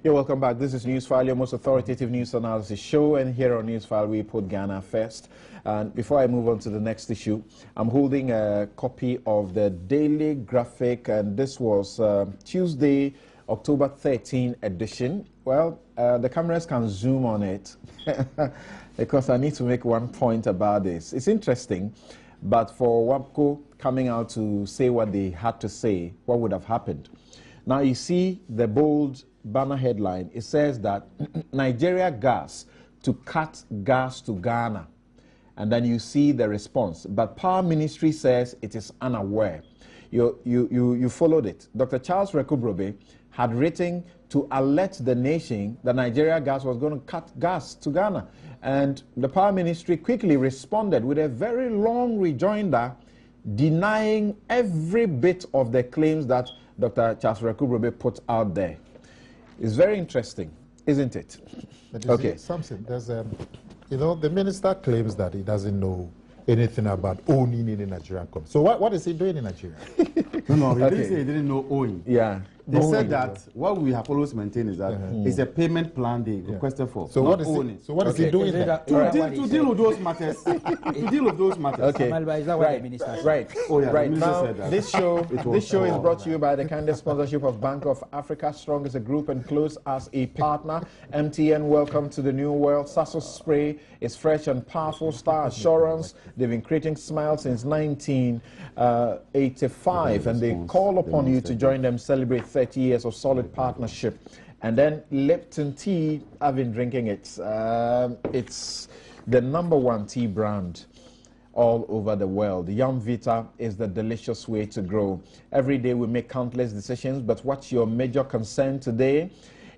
You're welcome back. This is Newsfile, your most authoritative news analysis show, and here on Newsfile we put Ghana first. And before I move on to the next issue, I'm holding a copy of the Daily Graphic, and this was Tuesday, October 13 edition. Well, the cameras can zoom on it because I need to make one point about this. It's interesting, but for WAPCO coming out to say what they had to say, what would have happened? Now you see the bold banner headline. It says that Nigeria gas to cut gas to Ghana. And then you see the response. But Power Ministry says it is unaware. You followed it. Dr. Charles Rekubrobe had written to alert the nation that Nigeria gas was going to cut gas to Ghana. And the Power Ministry quickly responded with a very long rejoinder denying every bit of the claims that Dr. Charles Rekubrobe put out there. It's very interesting, isn't it? Okay. Something, there's you know, the minister claims that he doesn't know anything about owning in a Nigerian company. So what is he doing in Nigeria? No, he didn't say he didn't know owing. Yeah. He said that what we have always maintained is that it's a payment plan they requested for. So what is he? So what is he doing there? To deal with those matters. To deal with those matters. Okay. Is that what the minister said? Right. Oh yeah. Right. The Now said that. this show is brought to you by the kind sponsorship of Bank of Africa, strong as a group and close as a partner. MTN, welcome to the new world. Sasso Spray is fresh and powerful. Star Assurance, they've been creating smiles since 1985, and they call upon you to join them, celebrate 30 years of solid partnership. And then Lipton tea, I've been drinking it. It's the #1 tea brand all over the world. Yum Vita is the delicious way to grow. Every day we make countless decisions, but what's your major concern today?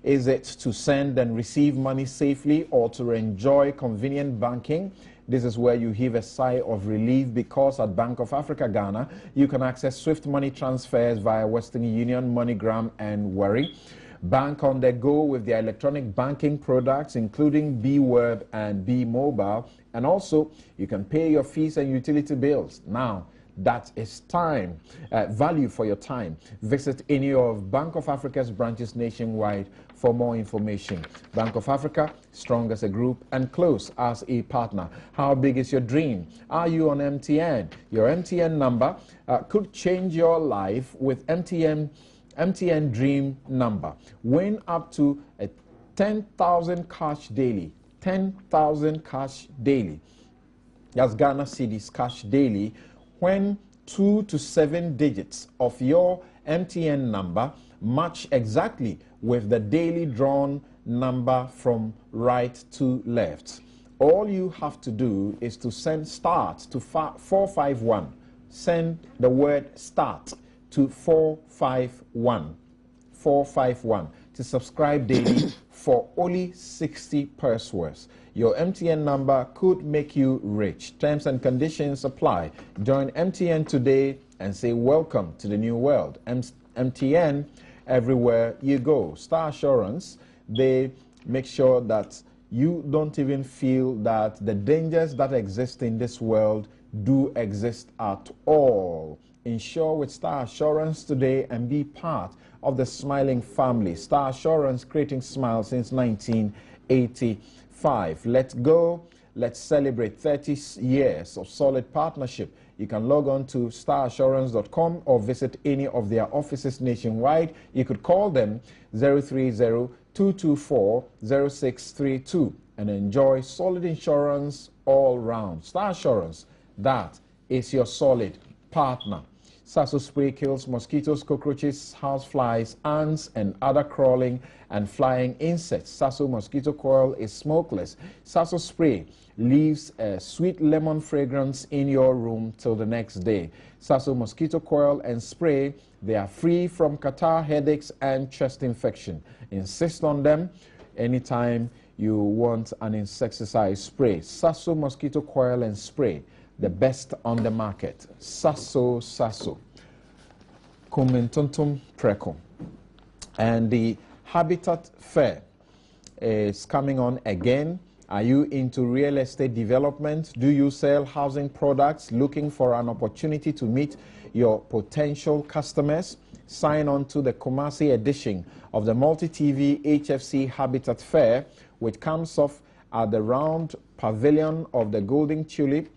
Is it to send and receive money safely or to enjoy convenient banking? This is where you heave a sigh of relief, because at Bank of Africa Ghana, you can access swift money transfers via Western Union, MoneyGram, and Worry. Bank on the go with their electronic banking products, including B-Web and B-Mobile. And also, you can pay your fees and utility bills. Now, that is time, value for your time. Visit any of Bank of Africa's branches nationwide for more information. Bank of Africa, strong as a group and close as a partner. How big is your dream? Are you on MTN? Your MTN number could change your life with MTN Dream Number. Win up to 10,000 cash daily. 10,000 cash daily. That's Ghana cedis cash daily, when 2 to 7 digits of your MTN number match exactly with the daily drawn number from right to left. All you have to do is to send START to 451. Send the word START to 451. 451 to subscribe daily for only 60 purse worth. Your MTN number could make you rich. Terms and conditions apply. Join MTN today and say welcome to the new world. MTN, everywhere you go. Star Assurance, they make sure that you don't even feel that the dangers that exist in this world do exist at all. Insure with Star Assurance today and be part of the smiling family. Star Assurance, creating smiles since 1985. Let's go. Let's celebrate 30 years of solid partnership. You can log on to starassurance.com or visit any of their offices nationwide. You could call them 030-224-0632 and enjoy solid insurance all round. Star Assurance, that is your solid partner. Sasso Spray kills mosquitoes, cockroaches, houseflies, ants, and other crawling and flying insects. Sasso mosquito coil is smokeless. Sasso Spray leaves a sweet lemon fragrance in your room till the next day. Sasso mosquito coil and spray, they are free from catarrh, headaches, and chest infection. Insist on them anytime you want an insecticide spray. Sasso mosquito coil and spray, the best on the market. Sasso. Kumentuntum Preko. And the Habitat Fair is coming on again. Are you into real estate development? Do you sell housing products, looking for an opportunity to meet your potential customers? sign on to the Kumasi edition of the Multi-TV HFC Habitat Fair, which comes off at the Round Pavilion of the Golden Tulip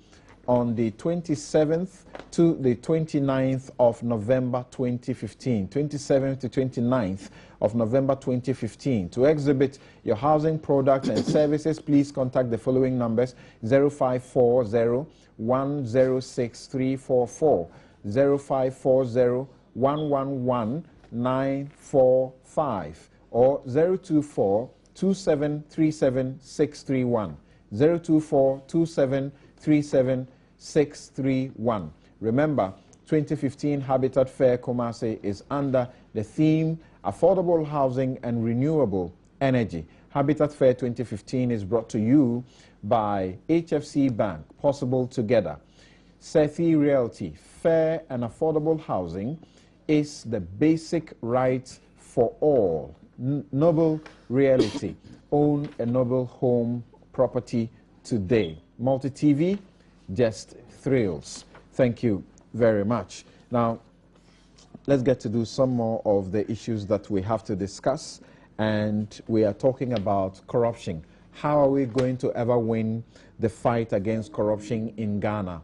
on the 27th to the 29th of November 2015. 27th to 29th of November 2015. To exhibit your housing products and services, please contact the following numbers: 0540 106 344, 0540 111 945, or 024 2737 631, 024 2737 631. Remember, 2015 Habitat Fair Kumasi is under the theme Affordable Housing and Renewable Energy. Habitat Fair 2015 is brought to you by HFC Bank, Possible Together, Sethi Realty. Fair and affordable housing is the basic right for all. Noble Realty. Own a noble home property today. Multi-TV, just thrills. Thank you very much. Now, let's get to do some more of the issues that we have to discuss. And we are talking about corruption. How are we going to ever win the fight against corruption in Ghana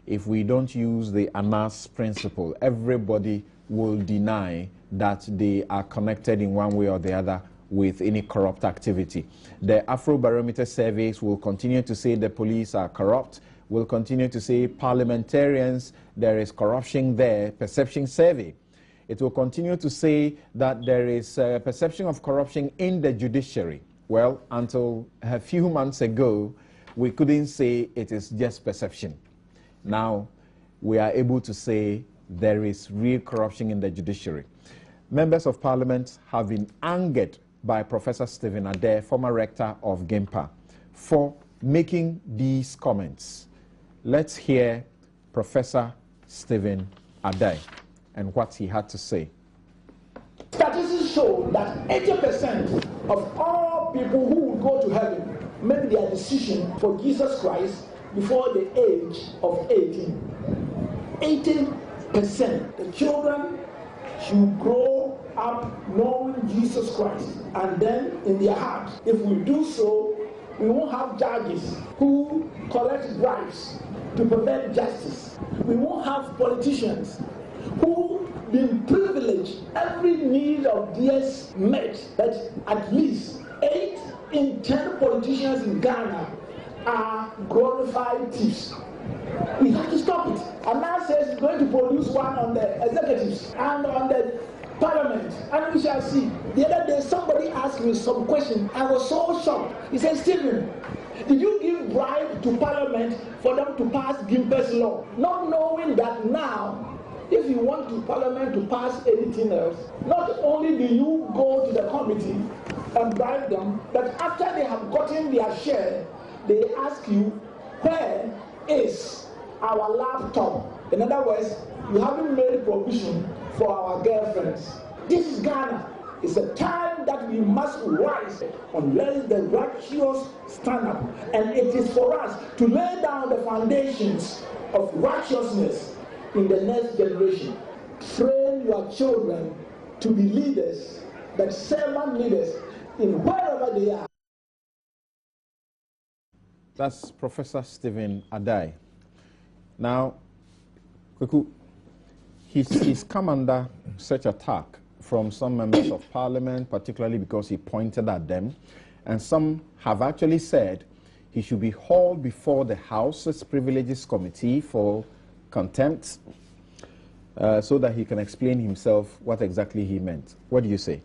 if we don't use the ANAS principle? Everybody will deny that they are connected in one way or the other with any corrupt activity. The Afrobarometer surveys will continue to say the police are corrupt, will continue to say parliamentarians, there is corruption there, perception survey. It will continue to say that there is a perception of corruption in the judiciary. Well, until a few months ago, we couldn't say it is just perception. Now, we are able to say there is real corruption in the judiciary. Members of Parliament have been angered by Professor Stephen Adair, former rector of GIMPA, for making these comments. Let's hear Professor Stephen Adair and what he had to say. Statistics show that 80% of all people who will go to heaven make their decision for Jesus Christ before the age of 18. 80%. The children should grow up knowing Jesus Christ, and then in their heart, if we do so, we won't have judges who collect bribes to prevent justice. We won't have politicians who been privileged, every need of theirs met, that at least 8 in 10 politicians in Ghana are glorified thieves. We have to stop it. And now says he's going to produce one on the executives and on the parliament, and we shall see. The other day somebody asked me some question. I was so shocked. He said, Stephen, did you give bribe to parliament for them to pass Gimpe's law? Not knowing that now, if you want to parliament to pass anything else, not only do you go to the committee and bribe them, but after they have gotten their share, they ask you, where is our laptop? In other words, you haven't made provision for our girlfriends. This is Ghana. It's a time that we must rise unless the righteous stand up. And it is for us to lay down the foundations of righteousness in the next generation. Train your children to be leaders, but servant leaders in wherever they are. That's Professor Stephen Adair. Now, Kweku, he's come under such attack from some members of Parliament, particularly because he pointed at them, and some have actually said he should be hauled before the House's Privileges Committee for contempt, so that he can explain himself what exactly he meant. What do you say?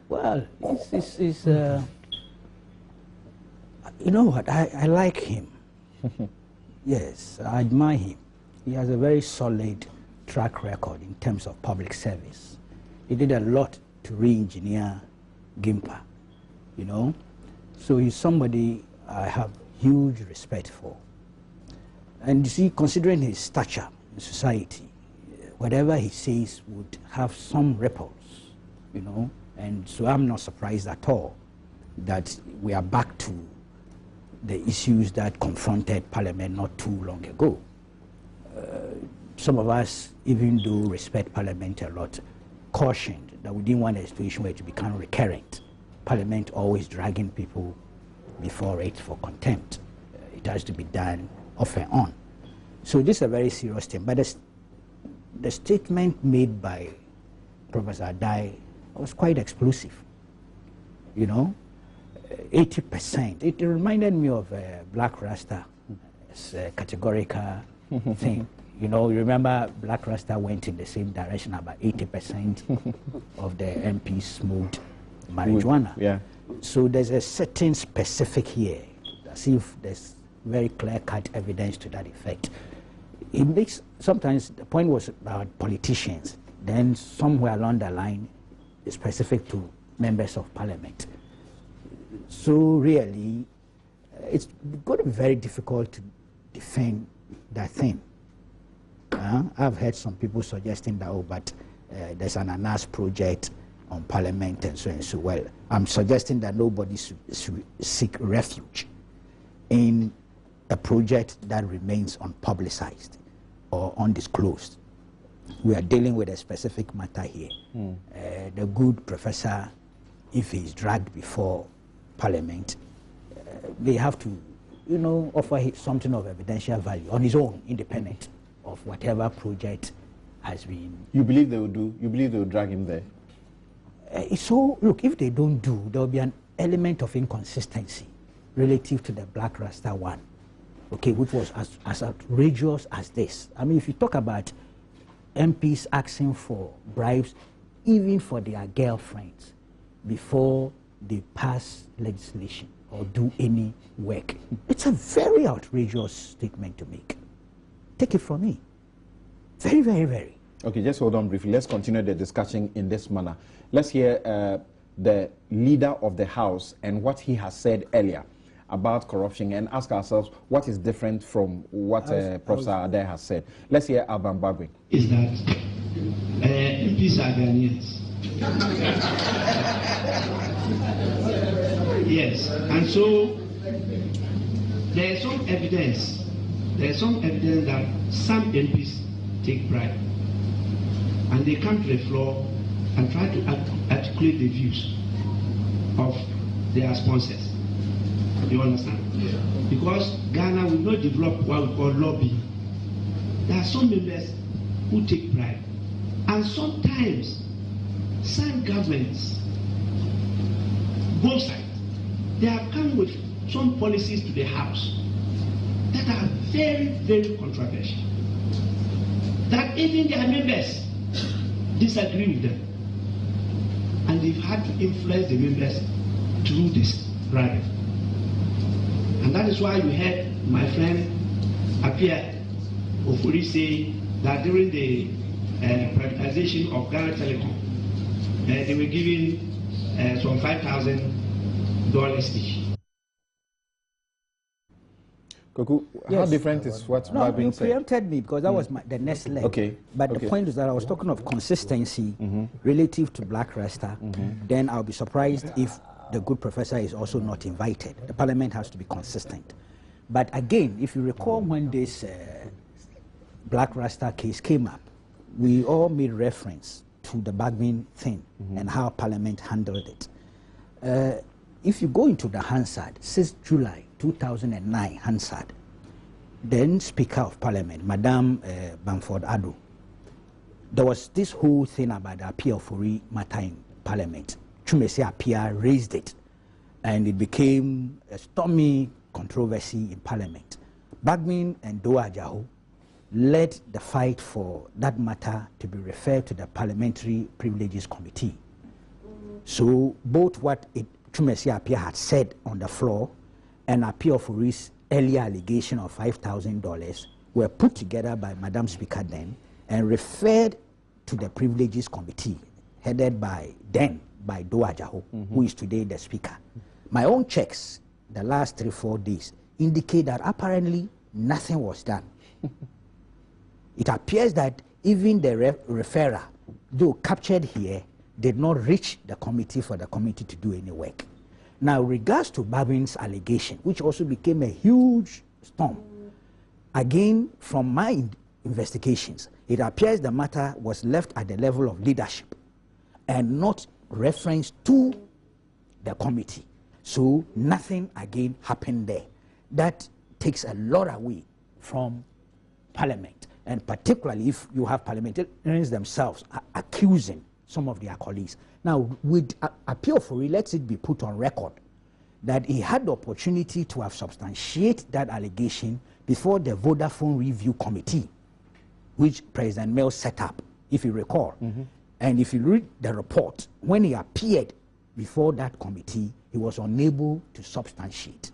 Well, you know what, I like him. Yes, I admire him. He has a very solid track record in terms of public service. He did a lot to re-engineer GIMPA, you know. So he's somebody I have huge respect for. And you see, considering his stature in society, whatever he says would have some ripples, you know. And so I'm not surprised at all that we are back to the issues that confronted Parliament not too long ago. some of us, even do respect Parliament a lot, cautioned that we didn't want a situation where it become recurrent. Parliament always dragging people before it for contempt. It has to be done off and on. So this is a very serious thing. But the statement made by Professor Adai was quite explosive. You know, 80%. It reminded me of Black Rasta. It's a categorical thing. You know, you remember Black Rasta went in the same direction. About 80% of the MPs smoked marijuana. Yeah. So there's a certain specific here, as if there's very clear-cut evidence to that effect. It makes, sometimes the point was about politicians, then somewhere along the line, it's specific to members of Parliament. So really, it's going to be very difficult to defend that thing. I've heard some people suggesting that, oh, but there's an ANAS project on Parliament and so and so. Well, I'm suggesting that nobody should seek refuge in a project that remains unpublicized or undisclosed. We are dealing with a specific matter here. The good professor, if he's dragged before Parliament, they have to, you know, offer something of evidential value on his own, independent of whatever project has been. You believe they will do? You believe they will drag him there? So look, if they don't do, there will be an element of inconsistency relative to the Black Rasta one, okay, which was as outrageous as this. I mean, if you talk about MPs asking for bribes, even for their girlfriends, before they pass legislation or do any work, it's a very outrageous statement to make. Take it from me. Very, very, very. Okay, just hold on briefly. Let's continue the discussion in this manner. Let's hear the leader of the House and what he has said earlier about corruption, and ask ourselves what is different from what Professor Adai has said. Let's hear Alban Bagwe. Is that MPs are Ghanaians. Yes, and so there is some evidence. There is some evidence that some MPs take bribe, and they come to the floor and try to articulate the views of their sponsors. You understand? Yeah. Because Ghana will not develop what we call lobbying. There are some members who take bribe, and sometimes some governments, both sides, they have come with some policies to the House that are very, very controversial, that even their members disagree with them, and they've had to influence the members through this bribe. And that is why you heard my friend Apia Ofuri say that during the privatization of Ghana Telecom, they were giving some $5,000 each. Koku, how different is what Babin said? You preempted me because that was the next leg. Okay. But the point is that I was talking of consistency relative to Black Rasta. Then I'll be surprised if the good professor is also not invited. The Parliament has to be consistent. But again, if you recall when this Black Rasta case came up, we all made reference to the Bagmin thing and how Parliament handled it. If you go into the Hansard, 6 July 2009 Hansard, then Speaker of Parliament, Madame Bamford Addo, there was this whole thing about the appeal for matter in Parliament. Chumesi Apia raised it, and it became a stormy controversy in Parliament. Bagmin and Doa Jaho led the fight for that matter to be referred to the Parliamentary Privileges Committee. So both what Chumesi Apia had said on the floor and Apia Furi's earlier allegation of $5,000 were put together by Madam Speaker then and referred to the Privileges Committee, headed by Doa Jaho, who is today the Speaker. My own checks the last 3-4 days indicate that apparently nothing was done. It appears that even the referrer, though captured here, did not reach the committee for the committee to do any work. Now, regards to Babin's allegation, which also became a huge storm, again, from my investigations, it appears the matter was left at the level of leadership and not referenced to the committee. So nothing again happened there. That takes a lot away from Parliament, and particularly if you have parliamentarians themselves accusing some of their colleagues. Now, with appeal for it, let it be put on record that he had the opportunity to have substantiated that allegation before the Vodafone Review Committee, which President Mills set up, if you recall. And if you read the report, when he appeared before that committee, he was unable to substantiate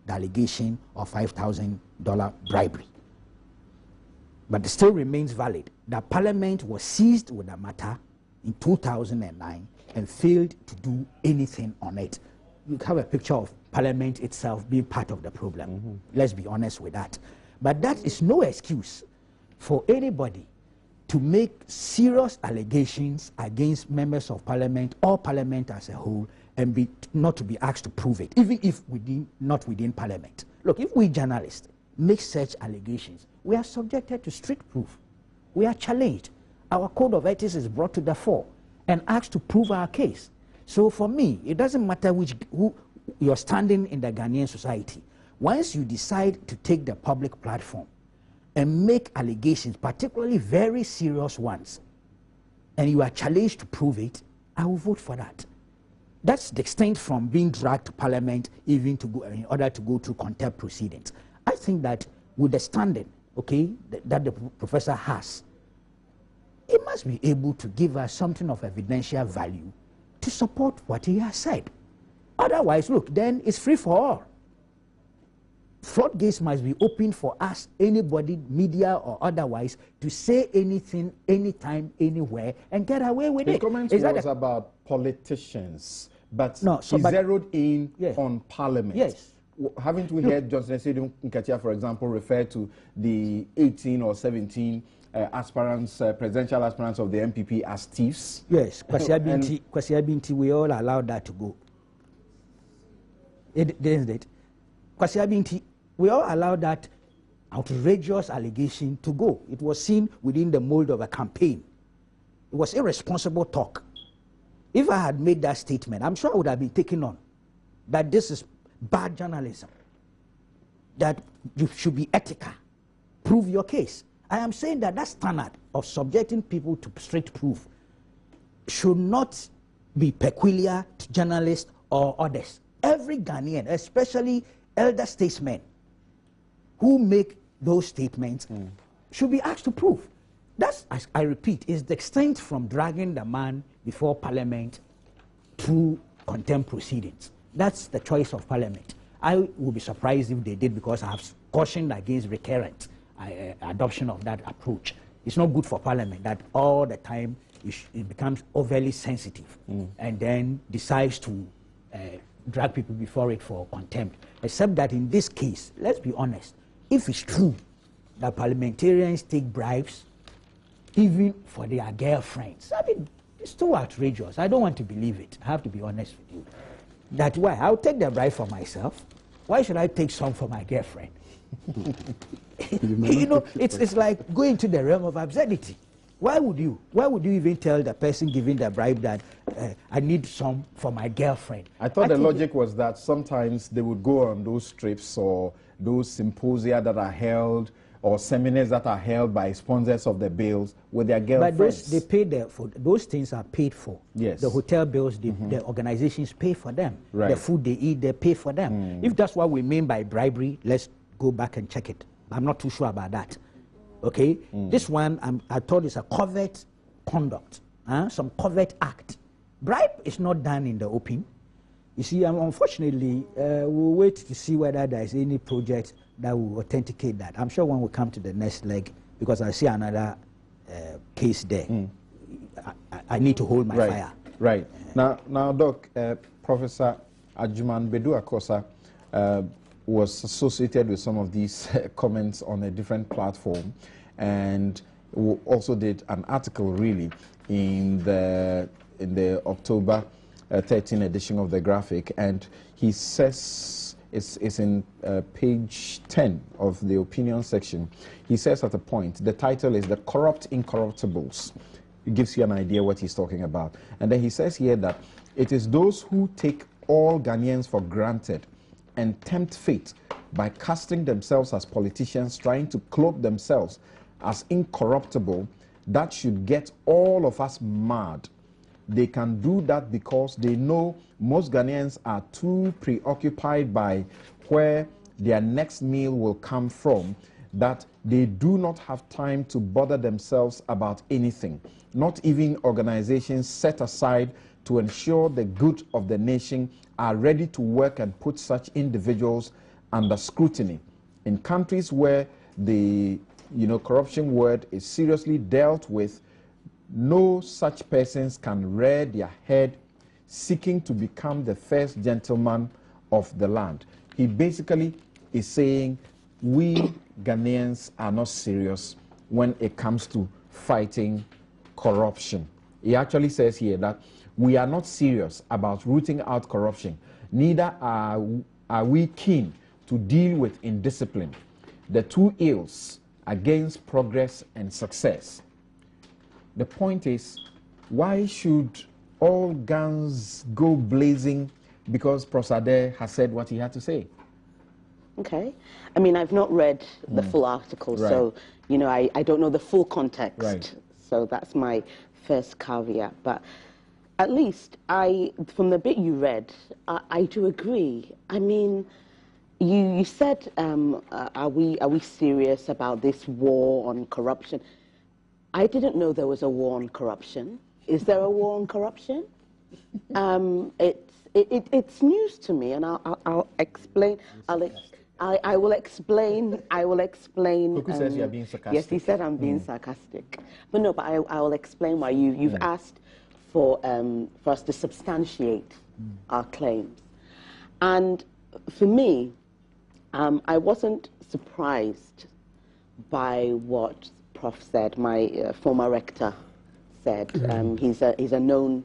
the allegation of $5,000 bribery. But it still remains valid that Parliament was seized with the matter in 2009 and failed to do anything on it. You have a picture of Parliament itself being part of the problem. Let's be honest with that. But that is no excuse for anybody to make serious allegations against members of Parliament or Parliament as a whole and not to be asked to prove it, even if not within Parliament. Look, if we journalists make such allegations, we are subjected to strict proof. We are challenged. Our code of ethics is brought to the fore and asked to prove our case. So for me, it doesn't matter who you're standing in the Ghanaian society. Once you decide to take the public platform and make allegations, particularly very serious ones, and you are challenged to prove it, I will vote for that. That's distinct from being dragged to Parliament even to go, in order to go through contempt proceedings. I think that with the standing, okay, that the professor has, he must be able to give us something of evidential value to support what he has said. Otherwise, look, then it's free for all. Floodgates must be open for us, anybody, media or otherwise, to say anything, anytime, anywhere, and get away with it. The comment was about politicians, but no, so, he zeroed in on Parliament. Yes. Haven't we heard Johnson Esedu Nketia, for example, refer to the 18 or 17 aspirants, presidential aspirants of the MPP as thieves? Yes, Kwasi Binti, we all allowed that to go. Isn't it? Kwasi Binti, we all allowed that outrageous allegation to go. It was seen within the mold of a campaign. It was irresponsible talk. If I had made that statement, I'm sure I would have been taken on. That this is bad journalism. That you should be ethical. Prove your case. I am saying that that standard of subjecting people to strict proof should not be peculiar to journalists or others. Every Ghanaian, especially elder statesmen who make those statements, should be asked to prove. That's, I repeat, is distinct from dragging the man before Parliament through contempt proceedings. That's the choice of Parliament. I would be surprised if they did, because I have cautioned against recurrent adoption of that approach. It's not good for Parliament that all the time it becomes overly sensitive and then decides to drag people before it for contempt. Except that in this case, let's be honest, if it's true that parliamentarians take bribes even for their girlfriends, I mean, it's too outrageous. I don't want to believe it. I have to be honest with you. That's why I'll take the bribe for myself. Why should I take some for my girlfriend? You know, it's like going to the realm of absurdity. Why would you even tell the person giving the bribe that I need some for my girlfriend? I thought the logic was that sometimes they would go on those trips or those symposia that are held or seminars that are held by sponsors of the bills with their girlfriends. But they pay for those things are paid for. Yes. The hotel bills, the organizations pay for them. Right. The food they eat, they pay for them. If that's what we mean by bribery, let's go back and check it. I'm not too sure about that. Okay? This one, I thought it's a covert conduct, some covert act. Bribe is not done in the open. You see, unfortunately, we'll wait to see whether there is any project that will authenticate that. I'm sure when we come to the next leg, because I see another case there, I need to hold my fire. Right. Now, Doc, Professor Ajuman Bedu Akosa was associated with some of these comments on a different platform, and also did an article really in the October 13 edition of the Graphic, and he says It's in page 10 of the opinion section. He says at a point, the title is The Corrupt Incorruptibles. It gives you an idea what he's talking about. And then he says here that it is those who take all Ghanaians for granted and tempt fate by casting themselves as politicians, trying to cloak themselves as incorruptible, that should get all of us mad. They can do that because they know most Ghanaians are too preoccupied by where their next meal will come from, that they do not have time to bother themselves about anything, not even organizations set aside to ensure the good of the nation are ready to work and put such individuals under scrutiny. In countries where the corruption word is seriously dealt with, no such persons can rear their head seeking to become the first gentleman of the land. He basically is saying we Ghanaians are not serious when it comes to fighting corruption. He actually says here that we are not serious about rooting out corruption. Neither are we keen to deal with indiscipline, the two ills against progress and success. The point is, why should all guns go blazing because Prosade has said what he had to say? Okay. I mean, I've not read the full article, Right. so, I don't know the full context. Right. So that's my first caveat. But at least from the bit you read, I do agree. I mean, you said, are we serious about this war on corruption? I didn't know there was a war on corruption. Is there a war on corruption? It's news to me, and I'll explain. I will explain. Kuku says you are being sarcastic. Yes, he said I'm being sarcastic. But no, but I will explain why you've asked for us to substantiate our claims. And for me, I wasn't surprised by what Prof said, my former rector said. He's a known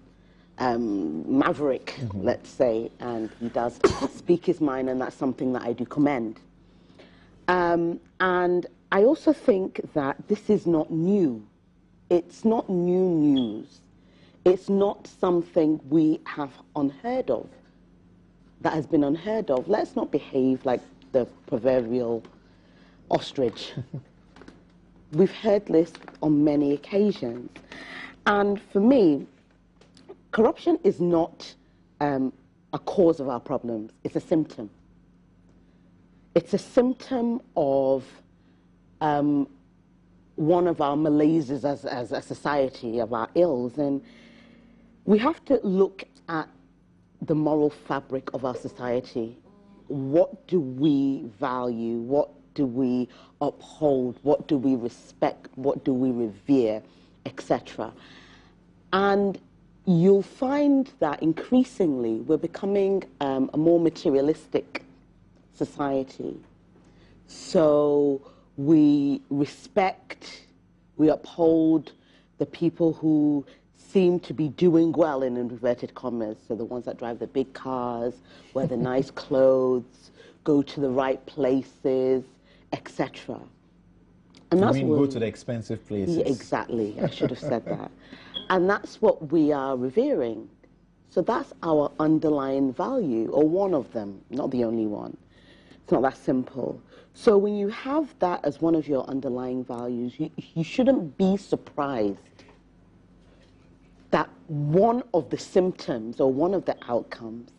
maverick, let's say, and he does speak his mind, and that's something that I do commend. And I also think that this is not new. It's not new news. It's not something we have unheard of, that has been unheard of. Let's not behave like the proverbial ostrich. We've heard this on many occasions. And for me, corruption is not a cause of our problems. It's a symptom. It's a symptom of one of our malaises as a society, of our ills. And we have to look at the moral fabric of our society. What do we value? What do we uphold? What do we respect? What do we revere, etc.? And you'll find that increasingly we're becoming a more materialistic society. So we respect, we uphold the people who seem to be doing well, in inverted commas. So the ones that drive the big cars, wear the nice clothes, go to the right places, etc. And that's go to the expensive places. Yeah, exactly. I should have said that. And that's what we are revering. So that's our underlying value, or one of them, not the only one. It's not that simple. So when you have that as one of your underlying values, you shouldn't be surprised that one of the symptoms or one of the outcomes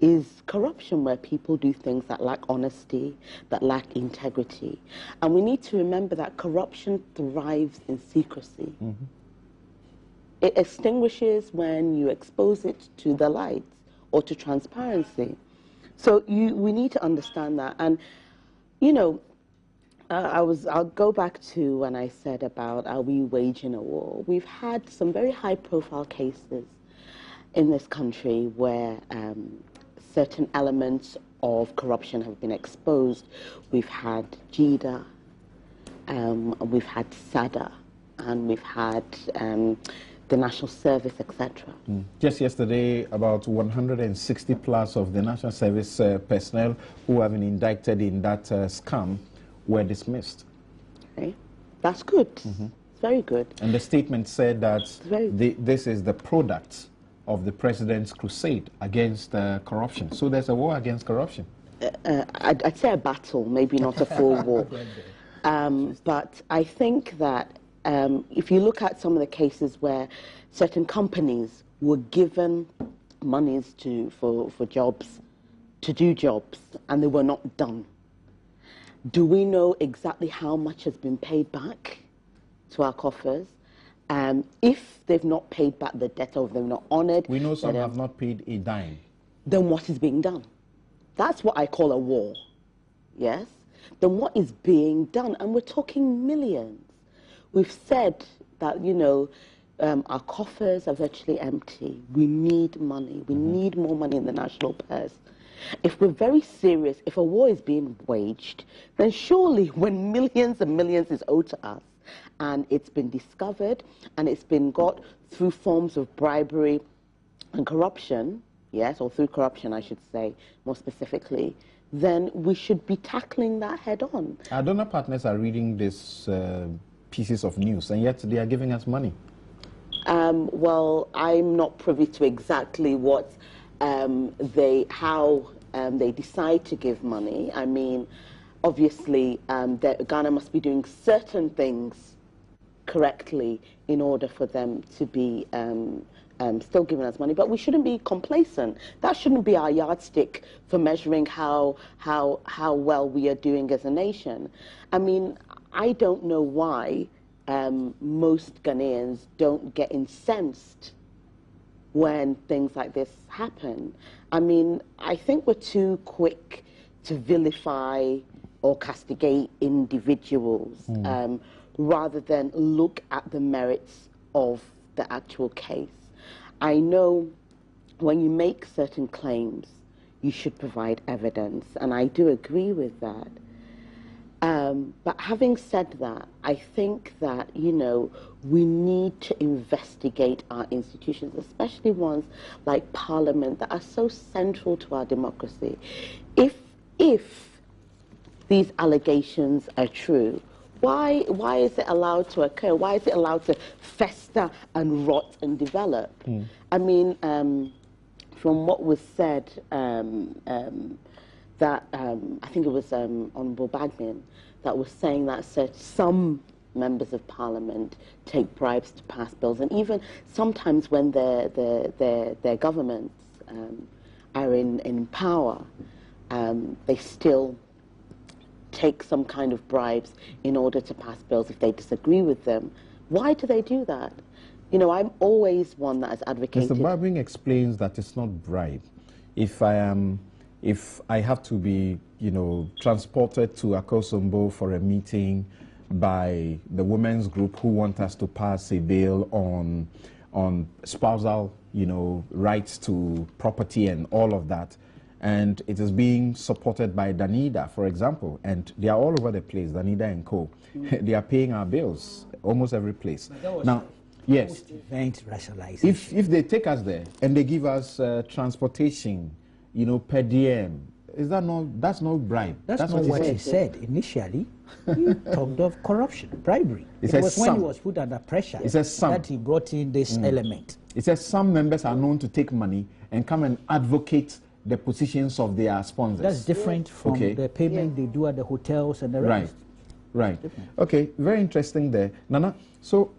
is corruption, where people do things that lack honesty, that lack integrity. And we need to remember that corruption thrives in secrecy. It extinguishes when you expose it to the lights or to transparency. So we need to understand that. And, I'll go back to when I said about, are we waging a war? We've had some very high-profile cases in this country where certain elements of corruption have been exposed. We've had JIDA, we've had SADA, and we've had the national service, etc. Just yesterday, about 160 plus of the national service personnel who have been indicted in that scam were dismissed. Okay. That's good. It's very good. And the statement said that this is the product of the president's crusade against corruption. So there's a war against corruption. I'd say a battle, maybe not a full war. But I think that if you look at some of the cases where certain companies were given monies for jobs, to do jobs, and they were not done, do we know exactly how much has been paid back to our coffers? If they've not paid back the debt or they've not honoured... We know some have not paid a dime. Then what is being done? That's what I call a war, yes? Then what is being done? And we're talking millions. We've said that, you know, our coffers are virtually empty. We need money. We need more money in the national purse. If we're very serious, if a war is being waged, then surely when millions and millions is owed to us, and it's been discovered, and it's been got through forms of bribery and corruption, yes, or through corruption, I should say, more specifically, then we should be tackling that head on. Our donor partners are reading these pieces of news, and yet they are giving us money. Well, I'm not privy to exactly what how they decide to give money. I mean, obviously, Ghana must be doing certain things correctly in order for them to be still giving us money. But we shouldn't be complacent. That shouldn't be our yardstick for measuring how well we are doing as a nation. I mean, I don't know why most Ghanaians don't get incensed when things like this happen. I mean, I think we're too quick to vilify or castigate individuals rather than look at the merits of the actual case. I know when you make certain claims, you should provide evidence, and I do agree with that. But having said that, I think that, you know, we need to investigate our institutions, especially ones like Parliament that are so central to our democracy. If these allegations are true, why is it allowed to occur? Why is it allowed to fester and rot and develop? I mean, from what was said, that I think it was Honourable Bagman that was saying that some members of Parliament take bribes to pass bills, and even sometimes when their governments are in power, they still take some kind of bribes in order to pass bills if they disagree with them. Why do they do that? You know, I'm always one that has advocated... Mr. Barbing explains that it's not bribe. If I have to be, you know, transported to Akosombo for a meeting by the women's group who want us to pass a bill on spousal, you know, rights to property and all of that, and it is being supported by Danida, for example, and they are all over the place, Danida and Co. They are paying our bills almost every place. Now, yes, if they take us there and they give us transportation, you know, per diem, is that not, that's not bribe? That's not what he said initially. He talked of corruption, bribery. It was when he was put under pressure that he brought in this element. It says some members are known to take money and come and advocate the positions of their sponsors. That's different from the payment they do at the hotels and the rest. Right. Okay, very interesting there. Nana, so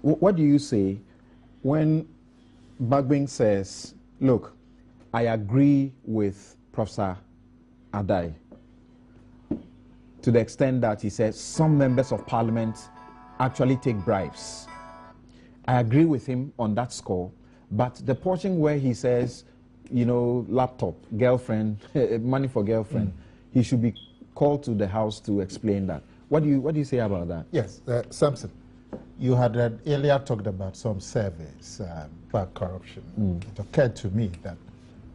what do you say when Bagbing says, look, I agree with Professor Adai to the extent that he says some members of Parliament actually take bribes. I agree with him on that score, but the portion where he says, you know, laptop, girlfriend, money for girlfriend, he should be called to the House to explain that. What do you say about that? Yes, Samson, you had earlier talked about some surveys about corruption. It occurred to me that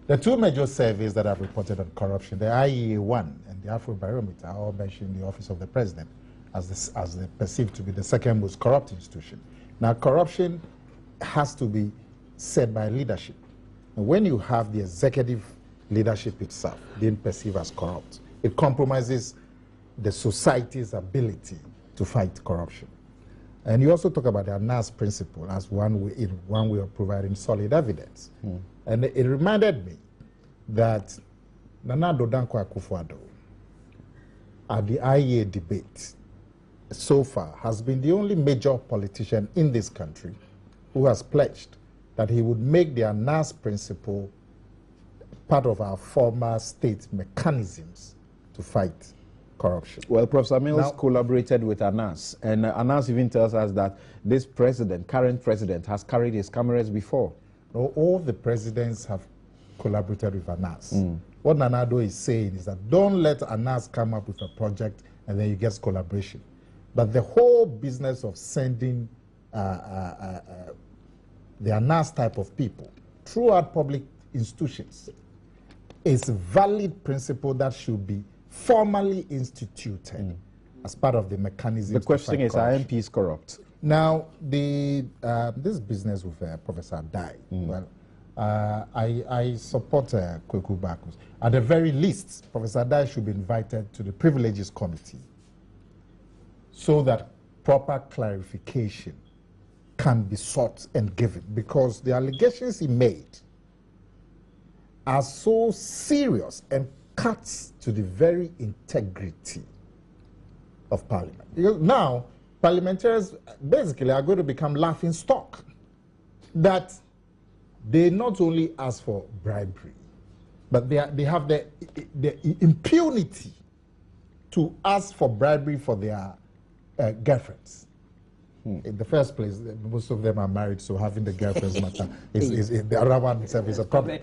the two major surveys that have reported on corruption, the IEA-1 and the Afrobarometer, are all mentioning the Office of the President as they perceived to be the second most corrupt institution. Now, corruption has to be set by leadership. And when you have the executive leadership itself being perceived as corrupt, it compromises the society's ability to fight corruption. And you also talk about the ANAS principle as one way of providing solid evidence. And it reminded me that Nana Addo Dankwa Akufo-Addo at the IEA debate so far has been the only major politician in this country who has pledged that he would make the ANAS principle part of our former state mechanisms to fight corruption. Well, Professor Mills collaborated with ANAS, and ANAS even tells us that this president, current president, has carried his cameras before. No, all the presidents have collaborated with ANAS. What Nana Addo is saying is that don't let ANAS come up with a project and then you get collaboration. But the whole business of sending the ANAS type of people throughout public institutions is a valid principle that should be formally instituted as part of the mechanism. The question is, are MPs corrupt? Now, this business with Professor Dai, well, I support Kweku Bakus. At the very least, Professor Dai should be invited to the Privileges Committee so that proper clarification can be sought and given, because the allegations he made are so serious and cuts to the very integrity of Parliament. Because now, parliamentarians basically are going to become laughing stock, that they not only ask for bribery, but they have the impunity to ask for bribery for their girlfriends. In the first place, most of them are married, so having the girlfriends matter is the other one itself is a problem.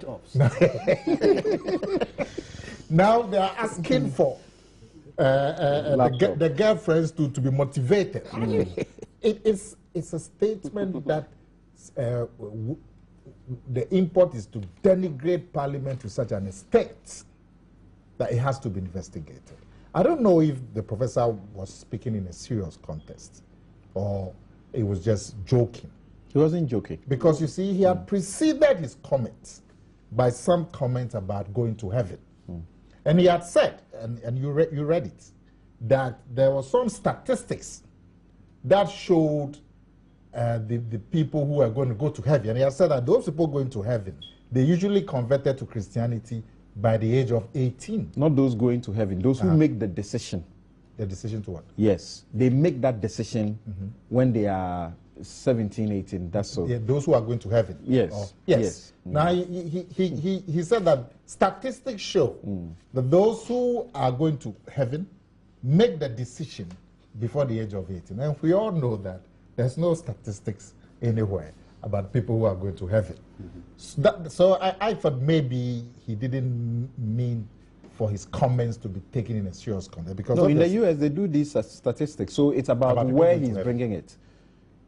Now they are asking for the girlfriends to be motivated. It's a statement that the import is to denigrate Parliament to such an extent that it has to be investigated. I don't know if the professor was speaking in a serious context or he was just joking. He wasn't joking. Because you see, he had preceded his comments by some comments about going to heaven. And he had said, and you read it, that there were some statistics that showed the people who are going to go to heaven. And he had said that those people going to heaven, they usually converted to Christianity by the age of 18. Not those going to heaven, those who make the decision. The decision to what? Yes, they make that decision when they are 17, 18, that's so. Yeah, those who are going to heaven. Yes. Yes. Now, he said that statistics show that those who are going to heaven make the decision before the age of 18. And we all know that there's no statistics anywhere about people who are going to heaven. So I thought maybe he didn't mean for his comments to be taken in a serious context. Because no, in the US, they do these statistics, so it's about where he's bringing it.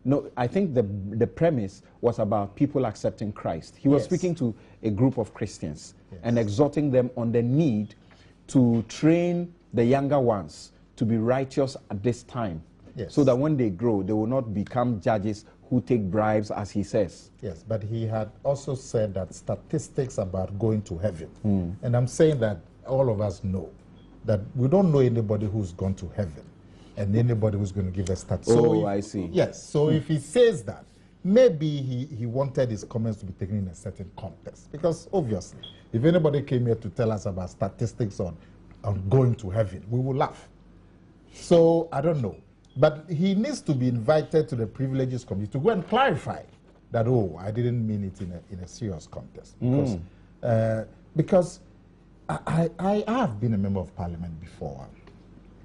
No, I think the premise was about people accepting Christ. He was speaking to a group of Christians and exhorting them on the need to train the younger ones to be righteous at this time, so that when they grow, they will not become judges who take bribes, as he says. Yes, but he had also said that statistics about going to heaven. And I'm saying that all of us know that we don't know anybody who's gone to heaven and anybody who's going to give a stat. So I see. Yes, so if he says that, maybe he wanted his comments to be taken in a certain context. Because obviously, if anybody came here to tell us about statistics on going to heaven, we will laugh. So I don't know. But he needs to be invited to the Privileges Committee to go and clarify that, oh, I didn't mean it in a serious context. Because I have been a member of Parliament before.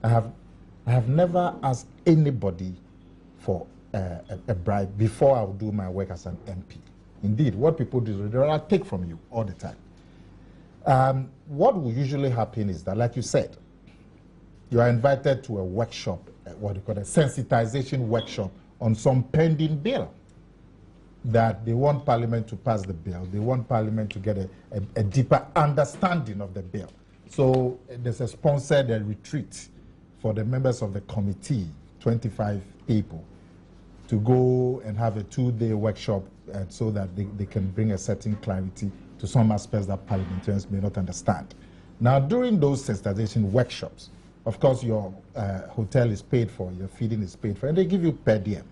I have never asked anybody for a bribe before I would do my work as an MP. Indeed, what people do, they'll take from you all the time. What will usually happen is that, like you said, you are invited to a workshop, what do you call it, a sensitization workshop on some pending bill. That they want Parliament to pass the bill. They want Parliament to get a deeper understanding of the bill. So there's a sponsored retreat for the members of the committee, 25 people, to go and have a 2-day workshop so that they can bring a certain clarity to some aspects that parliamentarians may not understand. Now, during those sensitization workshops, of course, your hotel is paid for, your feeding is paid for, and they give you per diem.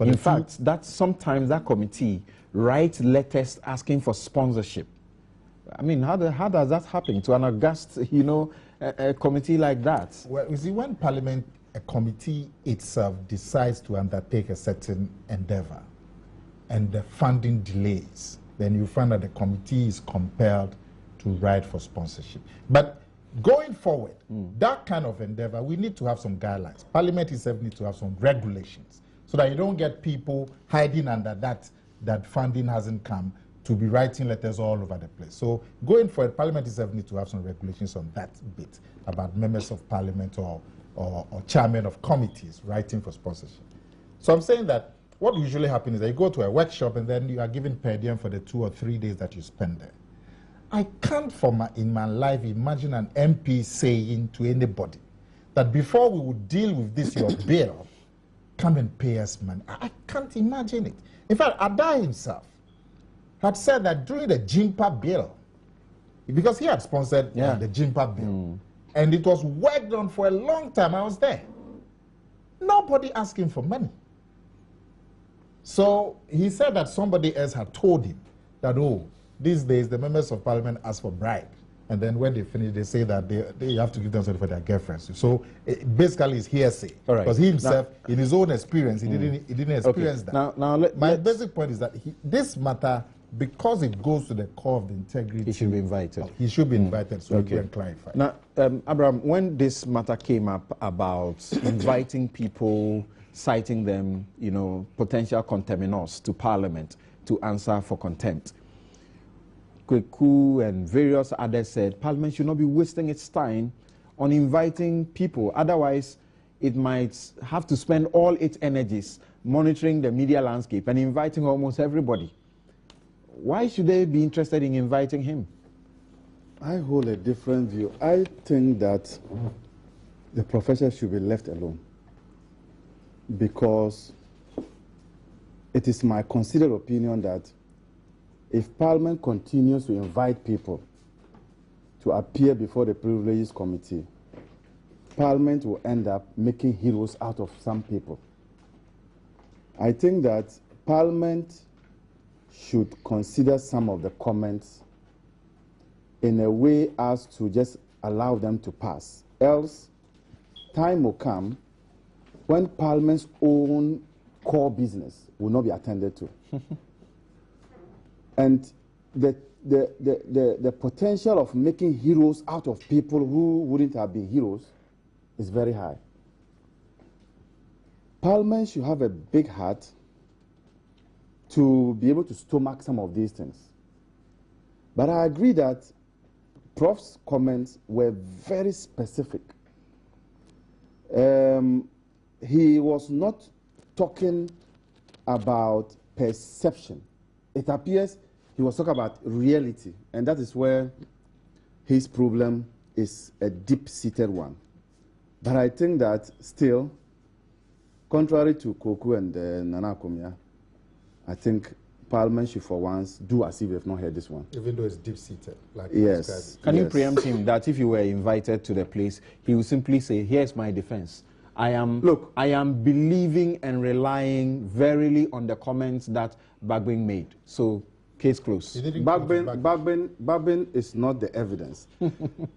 In fact, sometimes that committee writes letters asking for sponsorship. I mean, how does that happen to an august, a committee like that? Well, you see, when a committee itself decides to undertake a certain endeavor and the funding delays, then you find that the committee is compelled to write for sponsorship. But going forward, that kind of endeavor, we need to have some guidelines. Parliament itself needs to have some regulations so that you don't get people hiding under that funding hasn't come to be writing letters all over the place. So going forward, Parliament itself needs to have some regulations on that bit about members of Parliament or chairmen of committees writing for sponsorship. So I'm saying that what usually happens is that you go to a workshop and then you are given per diem for the 2 or 3 days that you spend there. I can't in my life imagine an MP saying to anybody that before we would deal with this, your bill, come and pay us money. I can't imagine it. In fact, Ada himself had said that during the Jimpa bill, because he had sponsored the Jimpa bill, and it was worked on for a long time, I was there. Nobody asked him for money. So he said that somebody else had told him that, these days the members of Parliament ask for bribe. And then when they finish, they say that they have to give them something for their girlfriends. So basically it's hearsay. Right. Because he himself, in his own experience, he didn't experience that. Now my basic point is that this matter, because it goes to the core of the integrity, he should be invited. He should be invited so he can clarify. Now, Abraham, when this matter came up about inviting people, citing them, potential contemnors to Parliament to answer for contempt, Kweku and various others said Parliament should not be wasting its time on inviting people. Otherwise, it might have to spend all its energies monitoring the media landscape and inviting almost everybody. Why should they be interested in inviting him? I hold a different view. I think that the professor should be left alone because it is my considered opinion that if Parliament continues to invite people to appear before the Privileges Committee, Parliament will end up making heroes out of some people. I think that Parliament should consider some of the comments in a way as to just allow them to pass. Else, time will come when Parliament's own core business will not be attended to. And the potential of making heroes out of people who wouldn't have been heroes is very high. Parliament should have a big heart to be able to stomach some of these things. But I agree that Prof's comments were very specific. He was not talking about perception. It appears he was talking about reality, and that is where his problem is a deep-seated one. But I think that still, contrary to Koku and Nana Akomia, I think Parliament should for once do as if they've not heard this one. Even though it's deep-seated. Like yes. Can you preempt him that if you were invited to the place, he will simply say, here's my defense. I am believing and relying verily on the comments that Bagbin made. So, case closed. Bagbin is not the evidence.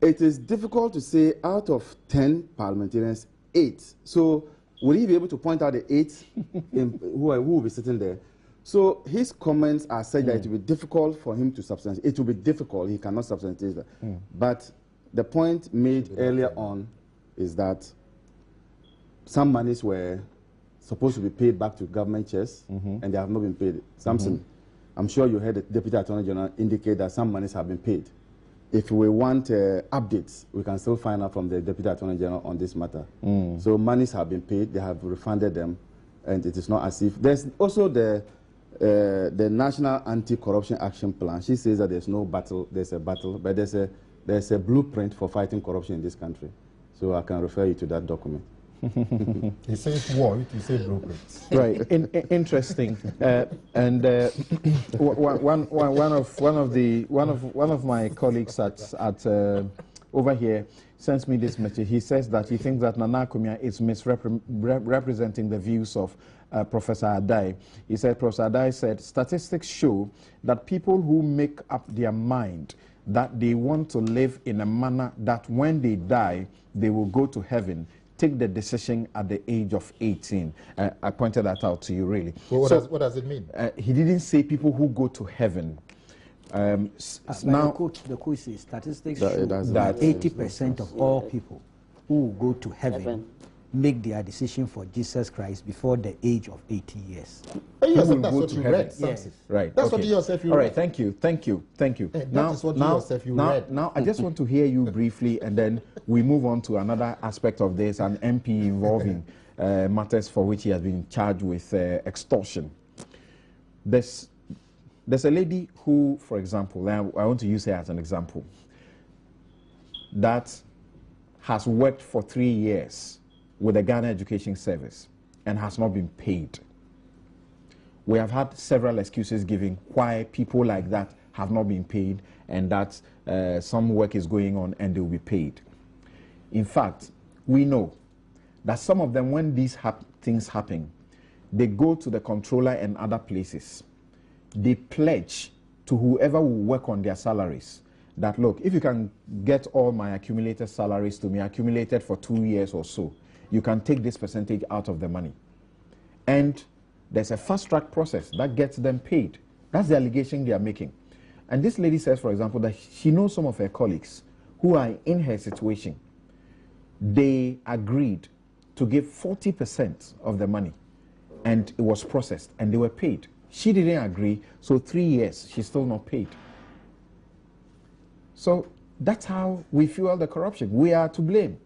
It is difficult to say out of 10 parliamentarians, 8. So, will he be able to point out the 8 who will be sitting there? So, his comments are said that it will be difficult for him to substantiate. It will be difficult. He cannot substantiate that. But the point made earlier on is that some monies were supposed to be paid back to government chest, and they have not been paid. Samson, I'm sure you heard the Deputy Attorney General indicate that some monies have been paid. If we want updates, we can still find out from the Deputy Attorney General on this matter. So monies have been paid, they have refunded them, and it is not as if... There's also the National Anti-Corruption Action Plan. She says that there's no battle, there's a battle, but there's a blueprint for fighting corruption in this country. So I can refer you to that document. He says what? You say brokers. Right. Interesting. And one of my colleagues at over here sends me this message. He says that he thinks that Nana Kumia is misrepresenting the views of Professor Adai. He said, Professor Adai said, statistics show that people who make up their mind that they want to live in a manner that when they die, they will go to heaven, take the decision at the age of 18. I pointed that out to you, really. Well, what does it mean? He didn't say people who go to heaven. Now, the quote says statistics show that 80% of all people who go to heaven make their decision for Jesus Christ before the age of 80 years. Yes, that's what you read. Yes. Right. That's what you yourself you All read. right, thank you. That is what you yourself you read. Now, I just want to hear you briefly, and then we move on to another aspect of this, an MP involving matters for which he has been charged with extortion. There's a lady who, for example, I want to use her as an example, that has worked for 3 years with the Ghana Education Service and has not been paid. We have had several excuses given why people like that have not been paid, and that some work is going on and they will be paid. In fact, we know that some of them, when these things happen, they go to the controller and other places. They pledge to whoever will work on their salaries that, look, if you can get all my accumulated salaries to me, accumulated for 2 years or so, you can take this percentage out of the money. And there's a fast-track process that gets them paid. That's the allegation they are making. And this lady says, for example, that she knows some of her colleagues who are in her situation. They agreed to give 40% of the money, and it was processed, and they were paid. She didn't agree, so 3 years, she's still not paid. So that's how we fuel the corruption. We are to blame.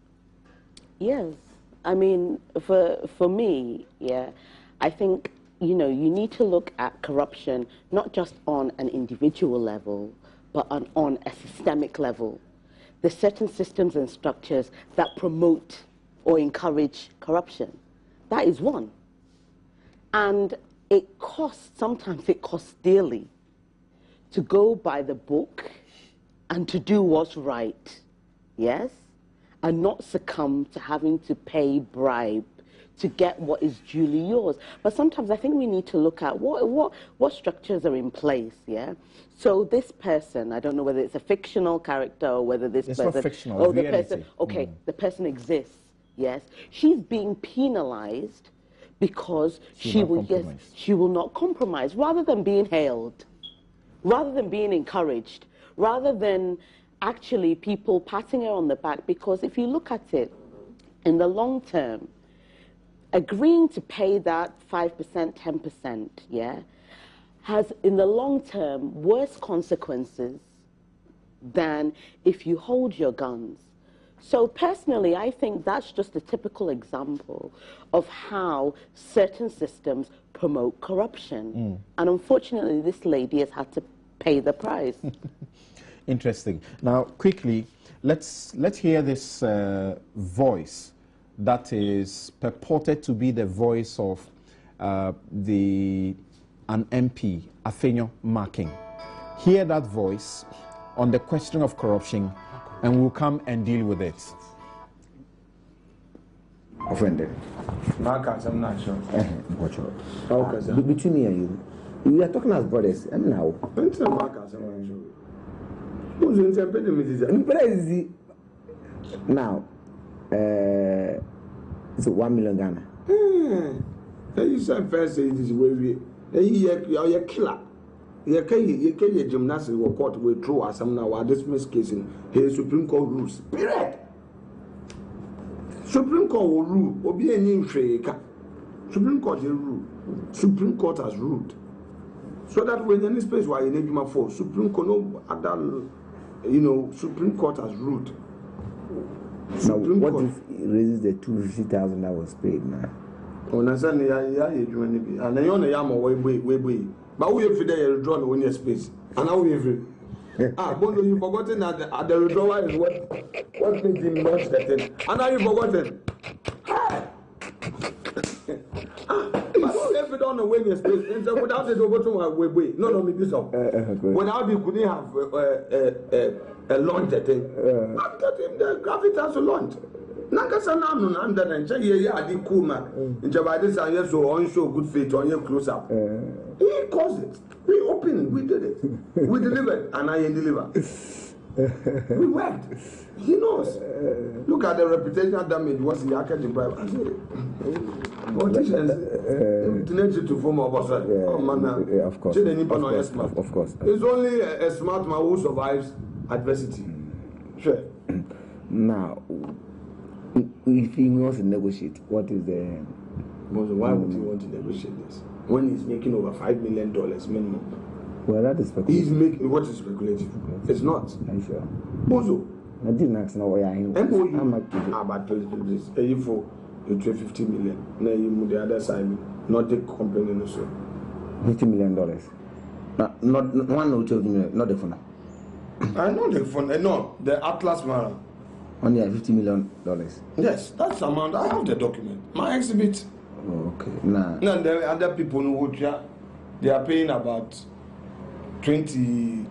Yes. I mean, for me, yeah, I think, you need to look at corruption not just on an individual level, but on a systemic level. There's certain systems and structures that promote or encourage corruption. That is one. And sometimes it costs dearly to go by the book and to do what's right, yes? And not succumb to having to pay bribe to get what is duly yours. But sometimes I think we need to look at what structures are in place, yeah? So this person, I don't know whether it's a fictional character or whether this person... It's not fictional, the reality. person, okay, the person exists, yes? She's being penalized because she will not compromise, rather than being hailed, rather than being encouraged, rather than actually people patting her on the back. Because if you look at it in the long term, agreeing to pay that 5%, 10%, yeah, has in the long term worse consequences than if you hold your guns. So personally, I think that's just a typical example of how certain systems promote corruption. And unfortunately, this lady has had to pay the price. Interesting. Now, quickly, let's hear this voice that is purported to be the voice of an MP, Afenyo Markin. Hear that voice on the question of corruption, and we'll come and deal with it. Offended. Marcus, I'm not sure. Between me and you, we are talking as brothers. I'm now. Marcus, I'm not sure. Who's in the impediment? Now, it's 1 million Ghana. You said first, it is where we are killer. You can gymnastics or court will throw us some now. Dismiss case in here Supreme Court rules. Period. Supreme Court will rule. Will be a new shaker. Supreme Court will rule. Supreme Court has ruled. So that when any space where you need my for Supreme Court, no other, Supreme Court has ruled. Now, what if it raises the 250,000 that was paid now? Oh, Nazan, and I only am way. But we have to draw on your space. And now we have Bono, you've forgotten that the withdrawal is what makes him not certain. And now you've forgotten. on the way in space. Without it, over to wait. No, maybe so. Without it, couldn't have a launch thing. After him, the gravity has to launch. Nankasa Nanu and then the Kuma. In Javadis, I yes, so on show good faith on your close up. He caused it. We opened, we did it. We delivered, and I deliver. We worked. He knows. Look at the reputational damage was the academic bribe. Politicians to form of us. Oh man, of course. Of course. It's only a smart man who survives adversity. Sure. Now, if he wants to negotiate, what is the? Why would he want to negotiate this when he's making over $5 million minimum? Well, that is speculative. He's making what is speculative? It's not. Are you sure? Bozo. I didn't ask now why I am. About this. For 50 million. Now you move the other side, not the company also. $50 million. Not 1 or 2 million, not the phone. I know the phone. No, the Atlas Mara. Only $50 million. Yes, that's the amount. I have the document. My exhibit. Oh, okay. Nah. No, there are other people who they are paying about $28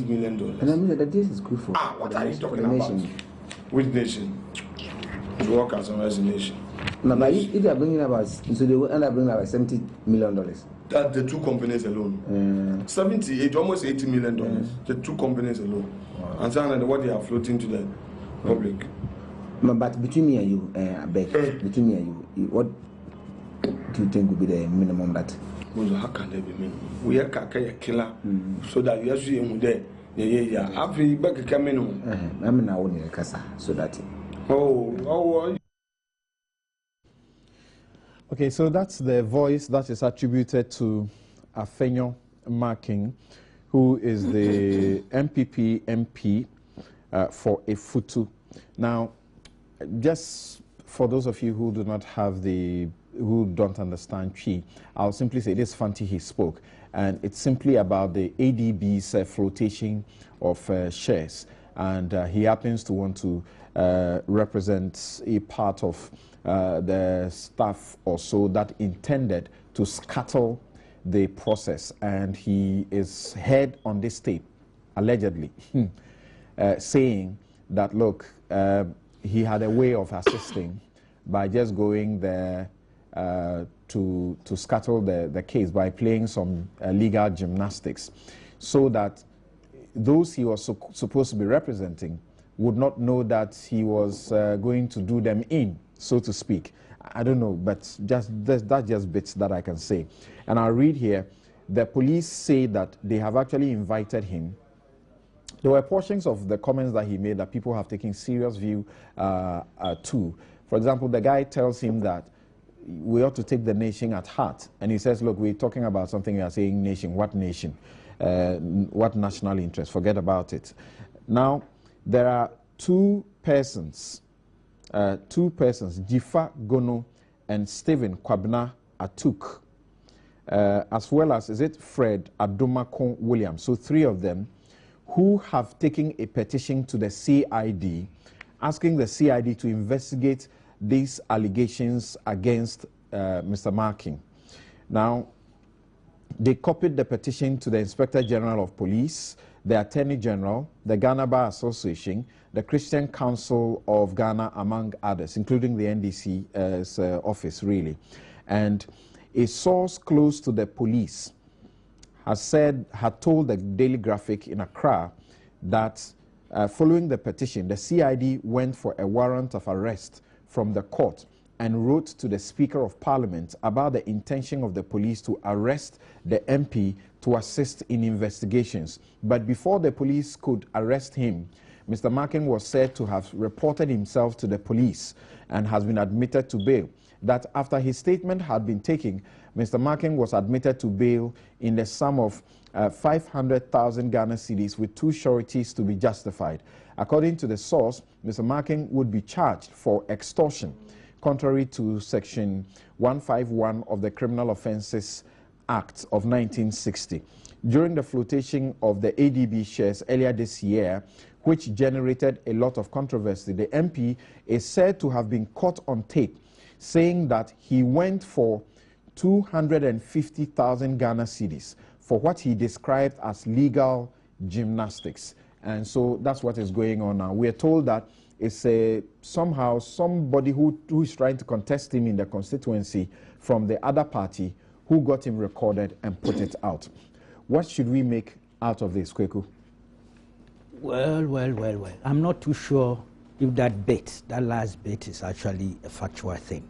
million. And I mean that this is good for. What are you talking about? Which nation? To work as a nation. No, but if they are bringing about, so they will end up bringing about $70 million. That's the two companies alone. 78, almost $80 million. The two companies alone. Wow. And so what they are floating to the public. But between me and you, I beg, between me and you, what do you think would be the minimum that? How can they be minimum? We are a killer, so that you actually there. Yeah. After back a minimum. I mean, I want a casa, so that. Oh. Okay, so that's the voice that is attributed to Afenyo Markin, who is the MPP MP for Efutu. Now, just for those of you who do not have who don't understand Chi, I'll simply say this Fanti he spoke, and it's simply about the ADB's flotation of shares, and he happens to want to represent a part of the staff or so that intended to scuttle the process, and he is heard on this tape, allegedly, saying that, look, he had a way of assisting by just going there to scuttle the case by playing some legal gymnastics, so that those he was supposed to be representing would not know that he was going to do them in, so to speak. I don't know, but that's just bits that I can say. And I'll read here. The police say that they have actually invited him. There were portions of the comments that he made that people have taken serious view to. For example, the guy tells him that we ought to take the nation at heart. And he says, look, we're talking about something, we are saying nation. What nation? What national interest? Forget about it. Now, there are two persons, Jifa Gono and Stephen Kwabna Atuk, as well as, is it Fred Adomakon Williams? So 3 of them who have taken a petition to the CID, asking the CID to investigate these allegations against Mr. Markin. Now, they copied the petition to the Inspector General of Police, the Attorney General, the Ghana Bar Association, the Christian Council of Ghana, among others, including the NDC's office, really. And a source close to the police had told the Daily Graphic in Accra that following the petition, the CID went for a warrant of arrest from the court and wrote to the Speaker of Parliament about the intention of the police to arrest the MP to assist in investigations. But before the police could arrest him, Mr. Markin was said to have reported himself to the police and has been admitted to bail. That after his statement had been taken, Mr. Markin was admitted to bail in the sum of 500,000 Ghana cedis with 2 sureties to be justified. According to the source, Mr. Markin would be charged for extortion, contrary to Section 151 of the Criminal Offences Act of 1960. During the flotation of the ADB shares earlier this year, which generated a lot of controversy, the MP is said to have been caught on tape saying that he went for 250,000 Ghana cedis for what he described as legal gymnastics. And so that's what is going on now. We're told that it's somehow somebody who is trying to contest him in the constituency from the other party who got him recorded and put it out. What should we make out of this, Kweku? Well. I'm not too sure if that last bit is actually a factual thing.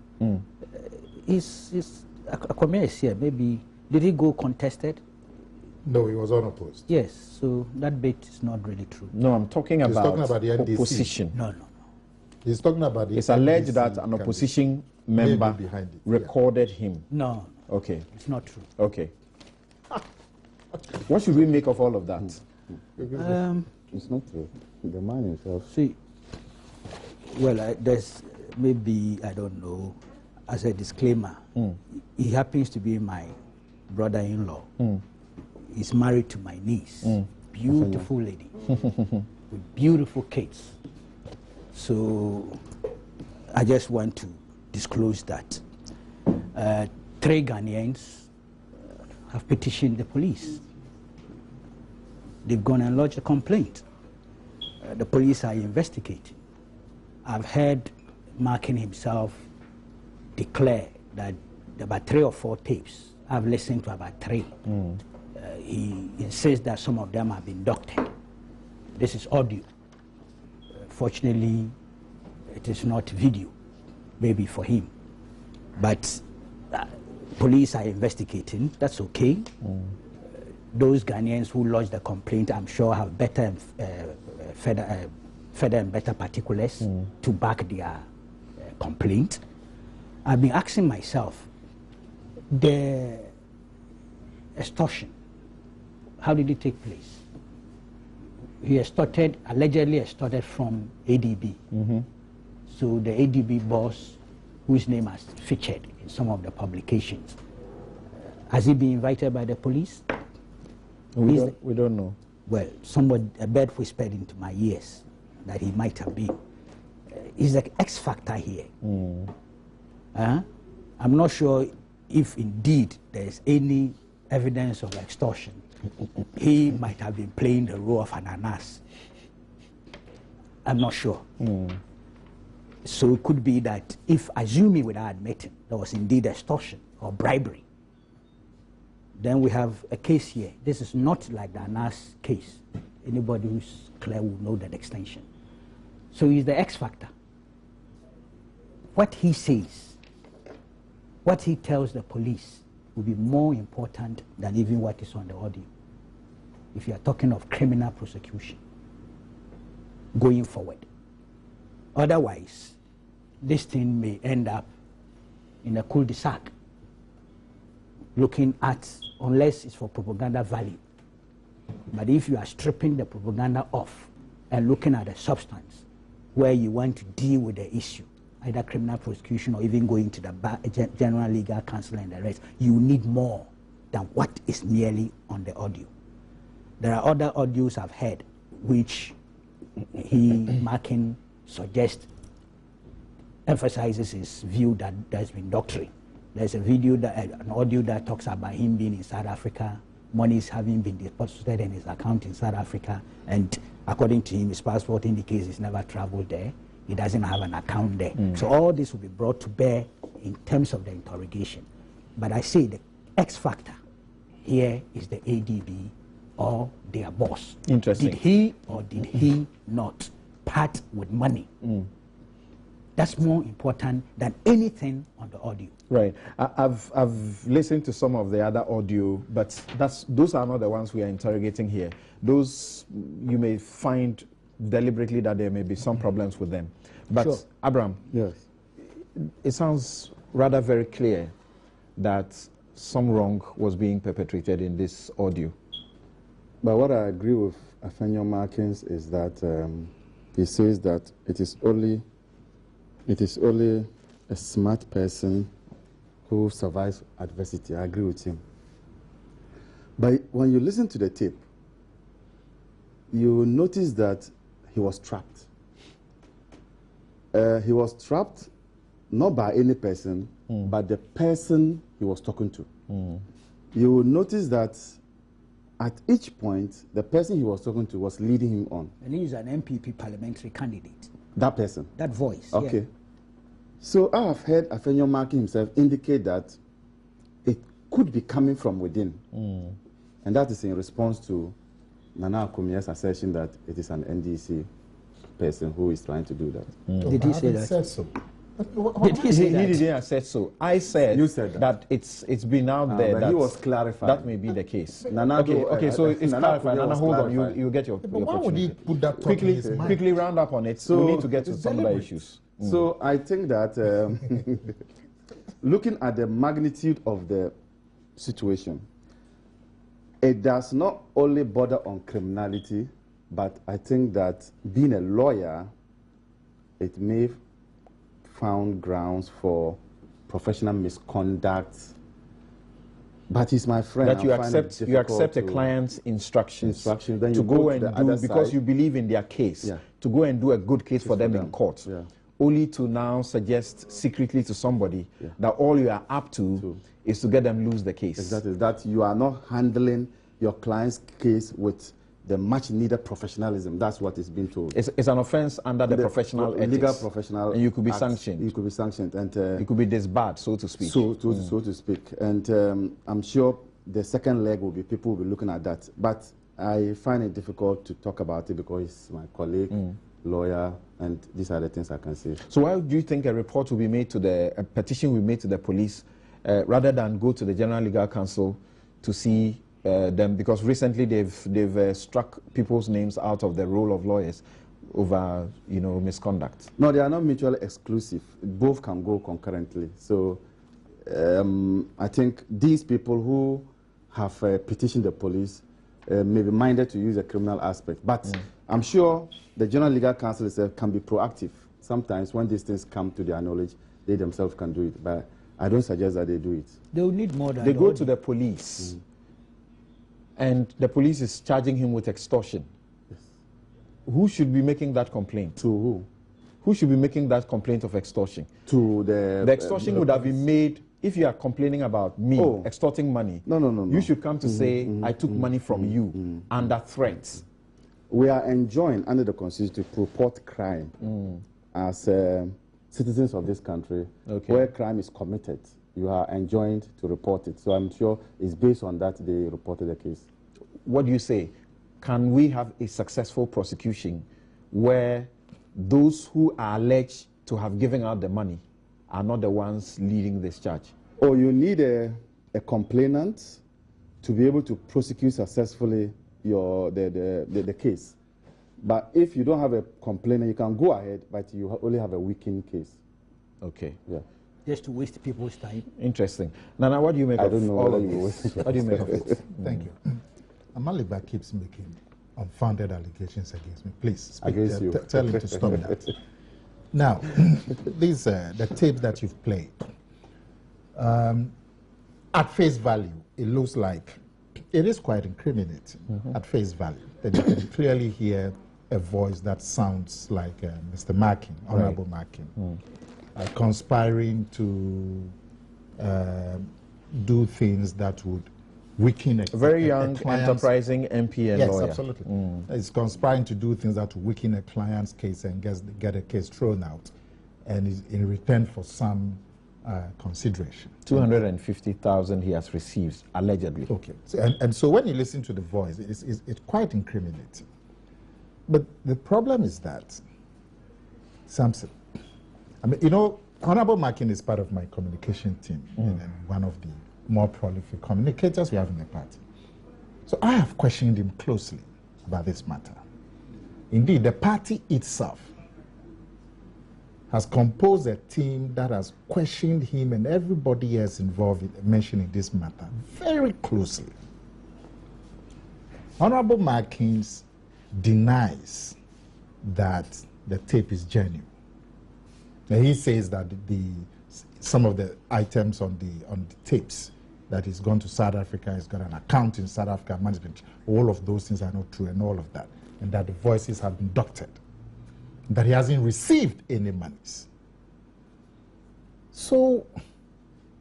Akwame is here. Maybe, did he go contested? No, he was unopposed. Yes, so that bit is not really true. No, I'm talking about the NDC. Opposition. No. He's talking about the It's alleged that an opposition member recorded him. No. Okay. It's not true. Okay. What should we make of all of that? It's not true. The man himself. See, well, there's maybe, I don't know, as a disclaimer, he happens to be my brother-in-law. He's married to my niece, beautiful lady, with beautiful kids. So I just want to disclose that 3 Ghanaians have petitioned the police. They've gone and lodged a complaint. The police are investigating. I've heard Markin himself declare that about 3 or 4 tapes. I've listened to about 3. He insists that some of them have been doctored. This is audio. Fortunately, it is not video, maybe for him. But police are investigating. That's okay. Those Ghanaians who lodged the complaint, I'm sure, have better, further and better particulars to back their complaint. I've been asking myself, the extortion, how did it take place? He allegedly extorted from ADB. So the ADB boss, whose name has featured in some of the publications, has he been invited by the police? We don't know. Well, a bird whispered into my ears that he might have been. Is the X factor here? I'm not sure if indeed there is any evidence of extortion. He might have been playing the role of an anas. I'm not sure. So it could be that if, assuming without admitting, there was indeed extortion or bribery, then we have a case here. This is not like the anas case. Anybody who's clear will know that extension. So is the X factor. What he says, what he tells the police will be more important than even what is on the audio. If you are talking of criminal prosecution going forward. Otherwise, this thing may end up in a cul-de-sac, looking at, unless it's for propaganda value. But if you are stripping the propaganda off and looking at the substance, where you want to deal with the issue, either criminal prosecution or even going to the general legal counsel and the rest, you need more than what is merely on the audio. There are other audios I've heard which Markin suggests emphasizes his view that there's been doctrine. There's an audio that talks about him being in South Africa, monies having been deposited in his account in South Africa, and according to him, his passport indicates he's never traveled there. He doesn't have an account there. So all this will be brought to bear in terms of the interrogation. But I say the X factor here is the ADB or their boss. Interesting. Did he or did he not part with money? That's more important than anything on the audio. Right. I've listened to some of the other audio, but those are not the ones we are interrogating here. Those you may find deliberately that there may be some problems with them. But Sure. Abraham, Yes. it sounds rather very clear that some wrong was being perpetrated in this audio. But what I agree with Afenyo Markin is that he says that it is only a smart person who survives adversity. I agree with him. But when you listen to the tape, you notice that he was trapped. He was trapped not by any person, but the person he was talking to. You will notice that at each point, the person he was talking to was leading him on. And he's an MPP parliamentary candidate. That person? That voice. Okay. Yeah. So I have heard Afenyo Markin himself indicate that it could be coming from within. And that is in response to Nana Akumia's assertion that it is an NDC person who is trying to do that. Did he say that? Said so. Did he say that? He didn't have said so. I said, You said that. it's been out there but that he was clarifying. that may be the case. Nana Okay, so it's Nana clarified. Akume Nana, was hold on. clarifying. You get your But why would he opportunity. put that thought in his mind? Quickly round up on it. So we need to get to some other issues. So I think that looking at the magnitude of the situation, it does not only border on criminality, but I think that being a lawyer, it may found grounds for professional misconduct. But he's my friend. That you I find it accept a difficult to- client's instructions then to you go to and the do other because side. you believe in their case, Yeah. to go and do a good case for them in court, Yeah. only to now suggest secretly to somebody that all you are up to is to get them lose the case. Exactly, that you are not handling your client's case with the much needed professionalism. That's what is being told. It's an offense under the professional ethics. Legal professional and you could be act. sanctioned. You could be sanctioned, and You could be disbarred, so to speak. so to speak. And I'm sure the second leg will be people will be looking at that. But I find it difficult to talk about it because he's my colleague, lawyer, and these are the things I can say. So why do you think a report will be made to a petition will be made to the police rather than go to the General Legal Council to see them? Because recently they've struck people's names out of the role of lawyers over misconduct. No, they are not mutually exclusive. Both can go concurrently. So I think these people who have petitioned the police may be minded to use the criminal aspect. But I'm sure the General Legal Council itself can be proactive. Sometimes when these things come to their knowledge, they themselves can do it. But I don't suggest that they do it. They will need more than They go to the police, and the police is charging him with extortion. Yes. Who should be making that complaint? To who? Who should be making that complaint of extortion? To the... The extortion would have been made if you are complaining about me extorting money. No. You should come to say, I took money from you under threats. We are enjoined under the Constitution to report crime as citizens of this country. Where crime is committed, you are enjoined to report it. So I'm sure it's based on that they reported the case. What do you say? Can we have a successful prosecution where those who are alleged to have given out the money are not the ones leading this charge? Oh, you need a complainant to be able to prosecute successfully the case. But if you don't have a complainant, you can go ahead, but you only have a weakened case. Okay. Yeah. Just to waste people's time. Interesting. Nana, what do you make I of don't know all whether of you this? What do you make of it? Thank you. Amaliba keeps making unfounded allegations against me. Please speak, Against you. tell him to stop that. Now, these the tape that you've played, at face value, it looks like it is quite incriminating at face value. That you can clearly hear a voice that sounds like Mr. Markin, Honorable Markin, conspiring to do things that would weaken a very young, enterprising MP and lawyer. Yes, absolutely. It's conspiring to do things that will weaken a client's case and get a case thrown out, and is in return for some consideration. 250,000 he has received, allegedly. Okay. So, and so when you listen to the voice, it's quite incriminating. But the problem is that, Samson, I mean, Honorable Markin is part of my communication team and one of the more prolific communicators we have in the party. So I have questioned him closely about this matter. Indeed, the party itself has composed a team that has questioned him and everybody else involved in mentioning this matter very closely. Honorable Markins denies that the tape is genuine. And he says that some of the items on the tapes that he's gone to South Africa, he's got an account in South Africa management, all of those things are not true and all of that, and that the voices have been doctored, that he hasn't received any monies. So,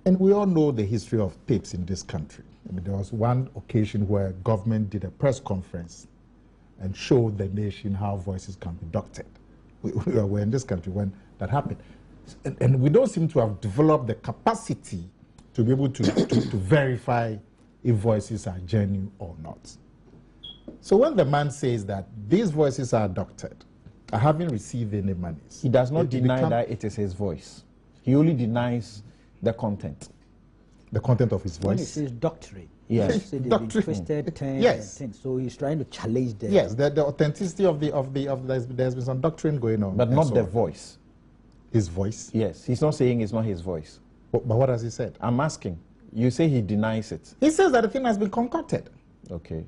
and we all know the history of tapes in this country. I mean, there was one occasion where government did a press conference and showed the nation how voices can be doctored. We were in this country when that happened. And we don't seem to have developed the capacity to be able to verify if voices are genuine or not. So when the man says that these voices are doctored, I haven't received any monies. He does not deny that it is his voice. He only denies the content. The content of his voice? When he says doctrine, yes. Twisted terms, yes. and so he's trying to challenge them. Yes, the authenticity of there's been some doctrine going on. But not the voice. His voice? Yes, he's not saying it's not his voice. But what has he said? I'm asking. You say he denies it. He says that the thing has been concocted. Okay.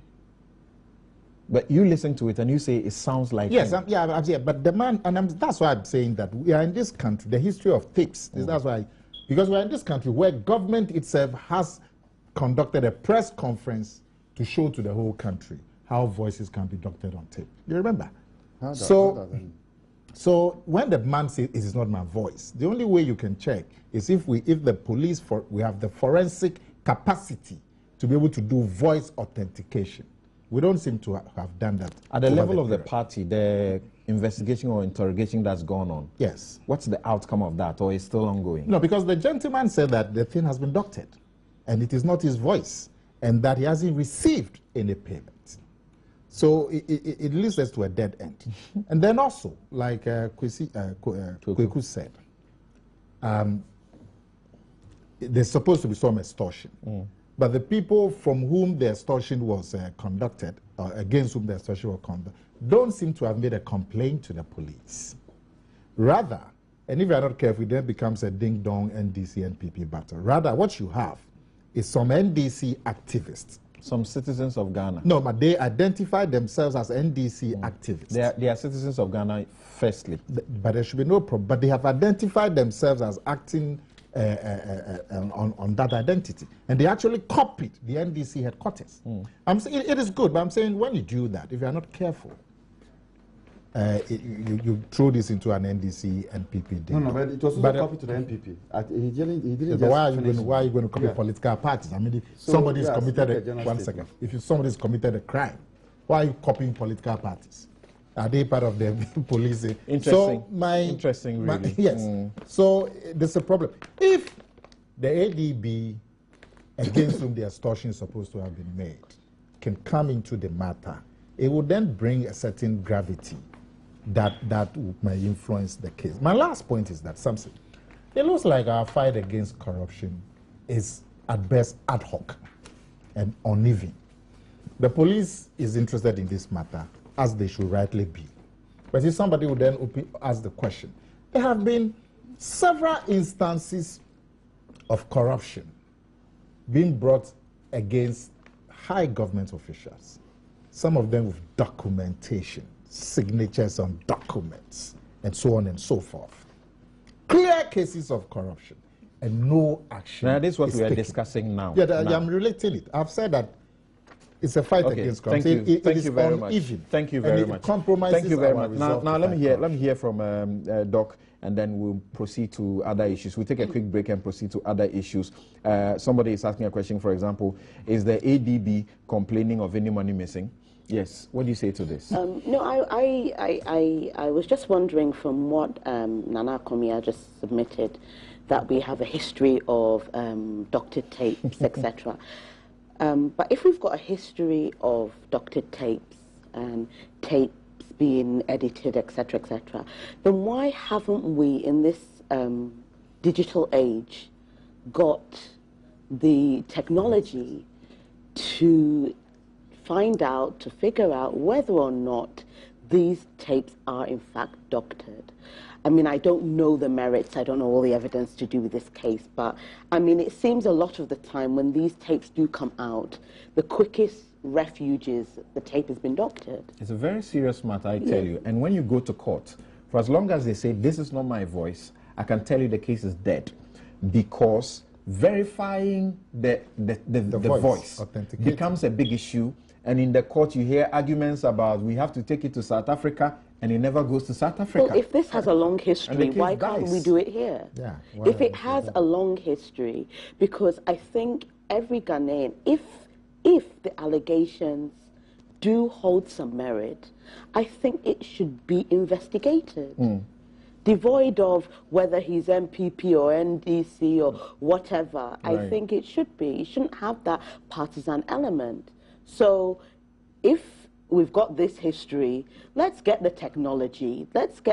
But you listen to it and you say it sounds like yes, but the man, and that's why I'm saying that we are in this country, the history of tapes. That's why, because we are in this country where government itself has conducted a press conference to show to the whole country how voices can be doctored on tape. You remember? So when the man says it is not my voice, the only way you can check is if the police, we have the forensic capacity to be able to do voice authentication. We don't seem to have done that. At the level of the party, the investigation or interrogation that's gone on. Yes. What's the outcome of that, or is still ongoing? No, because the gentleman said that the thing has been doctored, and it is not his voice, and that he hasn't received any payment. So it leads us to a dead end. And then also, like Kweku said, there's supposed to be some extortion. But the people from whom the extortion was conducted, or against whom the extortion was conducted, don't seem to have made a complaint to the police. Rather, and if you are not careful, it then becomes a ding-dong NDC-NPP battle. Rather, what you have is some NDC activists. Some citizens of Ghana. No, but they identify themselves as NDC activists. They are citizens of Ghana, firstly. But there should be no problem. But they have identified themselves as acting on that identity. And they actually copied the NDC headquarters. I'm saying it is good, but I'm saying when you do that, if you are not careful, you throw this into an NDC and PPD. No, but it was also copied to the NPP. He didn't why are you going to copy political parties? I mean, if somebody's committed somebody's committed a crime, why are you copying political parties? Are they part of the police? Interesting, really. Yes. So there's a problem. If the ADB against whom the extortion is supposed to have been made can come into the matter, it will then bring a certain gravity that may influence the case. My last point is that something. It looks like our fight against corruption is at best ad hoc and uneven. The police is interested in this matter, as they should rightly be. But if somebody would then ask the question, there have been several instances of corruption being brought against high government officials, some of them with documentation, signatures on documents, and so on and so forth. Clear cases of corruption, and no action. Now, this is what we are discussing now. Yeah, I'm relating it. I've said that it's a fight against corruption. Thank you very much. Thank you very much. Thank you very much. Now let me hear from Doc, and then we'll proceed to other issues. We'll take a quick break and proceed to other issues. Somebody is asking a question, for example, is the ADB complaining of any money missing? Yes. What do you say to this? No, I was just wondering from what Nana Komia just submitted, that we have a history of doctored tapes, etc. But if we've got a history of doctored tapes and tapes being edited, etc., etc., then why haven't we, in this digital age, got the technology to find out, to figure out whether or not these tapes are in fact doctored? I mean, I don't know the merits, I don't know all the evidence to do with this case, but I mean, it seems a lot of the time when these tapes do come out, the quickest refuge is the tape has been doctored. It's a very serious matter, I tell you. And when you go to court, for as long as they say, this is not my voice, I can tell you the case is dead. Because verifying the voice becomes a big issue, And in the court, you hear arguments about we have to take it to South Africa, and it never goes to South Africa. Well, if this has a long history, why can't we do it here? Yeah. If it has a long history, because I think every Ghanaian, if the allegations do hold some merit, I think it should be investigated. Devoid of whether he's MPP or NDC or whatever. Right. I think it should be. It shouldn't have that partisan element. So if we've got this history, let's get the technology.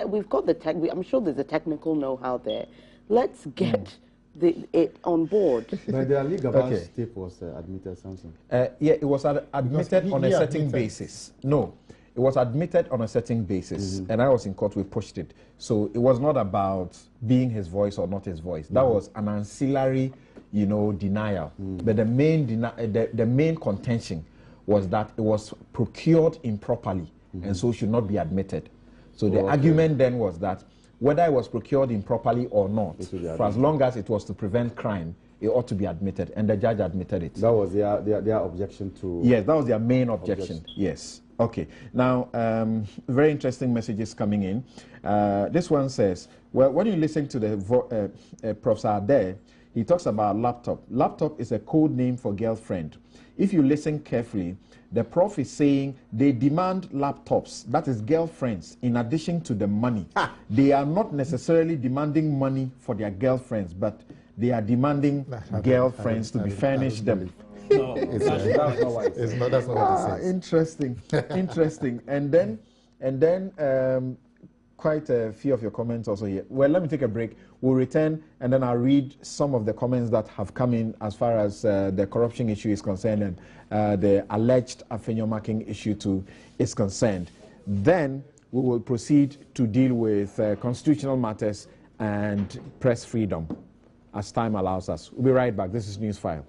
We've got the tech. I'm sure there's a technical know-how there. Let's get it on board. But the legal okay. tape was admitted, Samson. Yeah, it was admitted on a certain basis. No. It was admitted on a certain basis, and I was in court, we pushed it. So it was not about being his voice or not his voice. That was an ancillary, denial. But the main contention was that it was procured improperly, and so should not be admitted. So the argument then was that whether it was procured improperly or not, for as long as it was to prevent crime, it ought to be admitted, and the judge admitted it. That was their objection to... Yes, that was their main objection. Yes. Okay. Now, very interesting messages coming in. This one says, well, when you listen to the Professor Ade, he talks about laptop. Laptop is a code name for girlfriend. If you listen carefully, the prof is saying they demand laptops, that is girlfriends, in addition to the money. They are not necessarily demanding money for their girlfriends, but they are demanding girlfriends to be furnished them. No, that's not what it says. That's not what it says. Interesting. And then quite a few of your comments also here. Well, let me take a break. We'll return, and then I'll read some of the comments that have come in as far as the corruption issue is concerned and the alleged Afenyo Markin issue too is concerned. Then we will proceed to deal with constitutional matters and press freedom as time allows us. We'll be right back. This is Newsfile.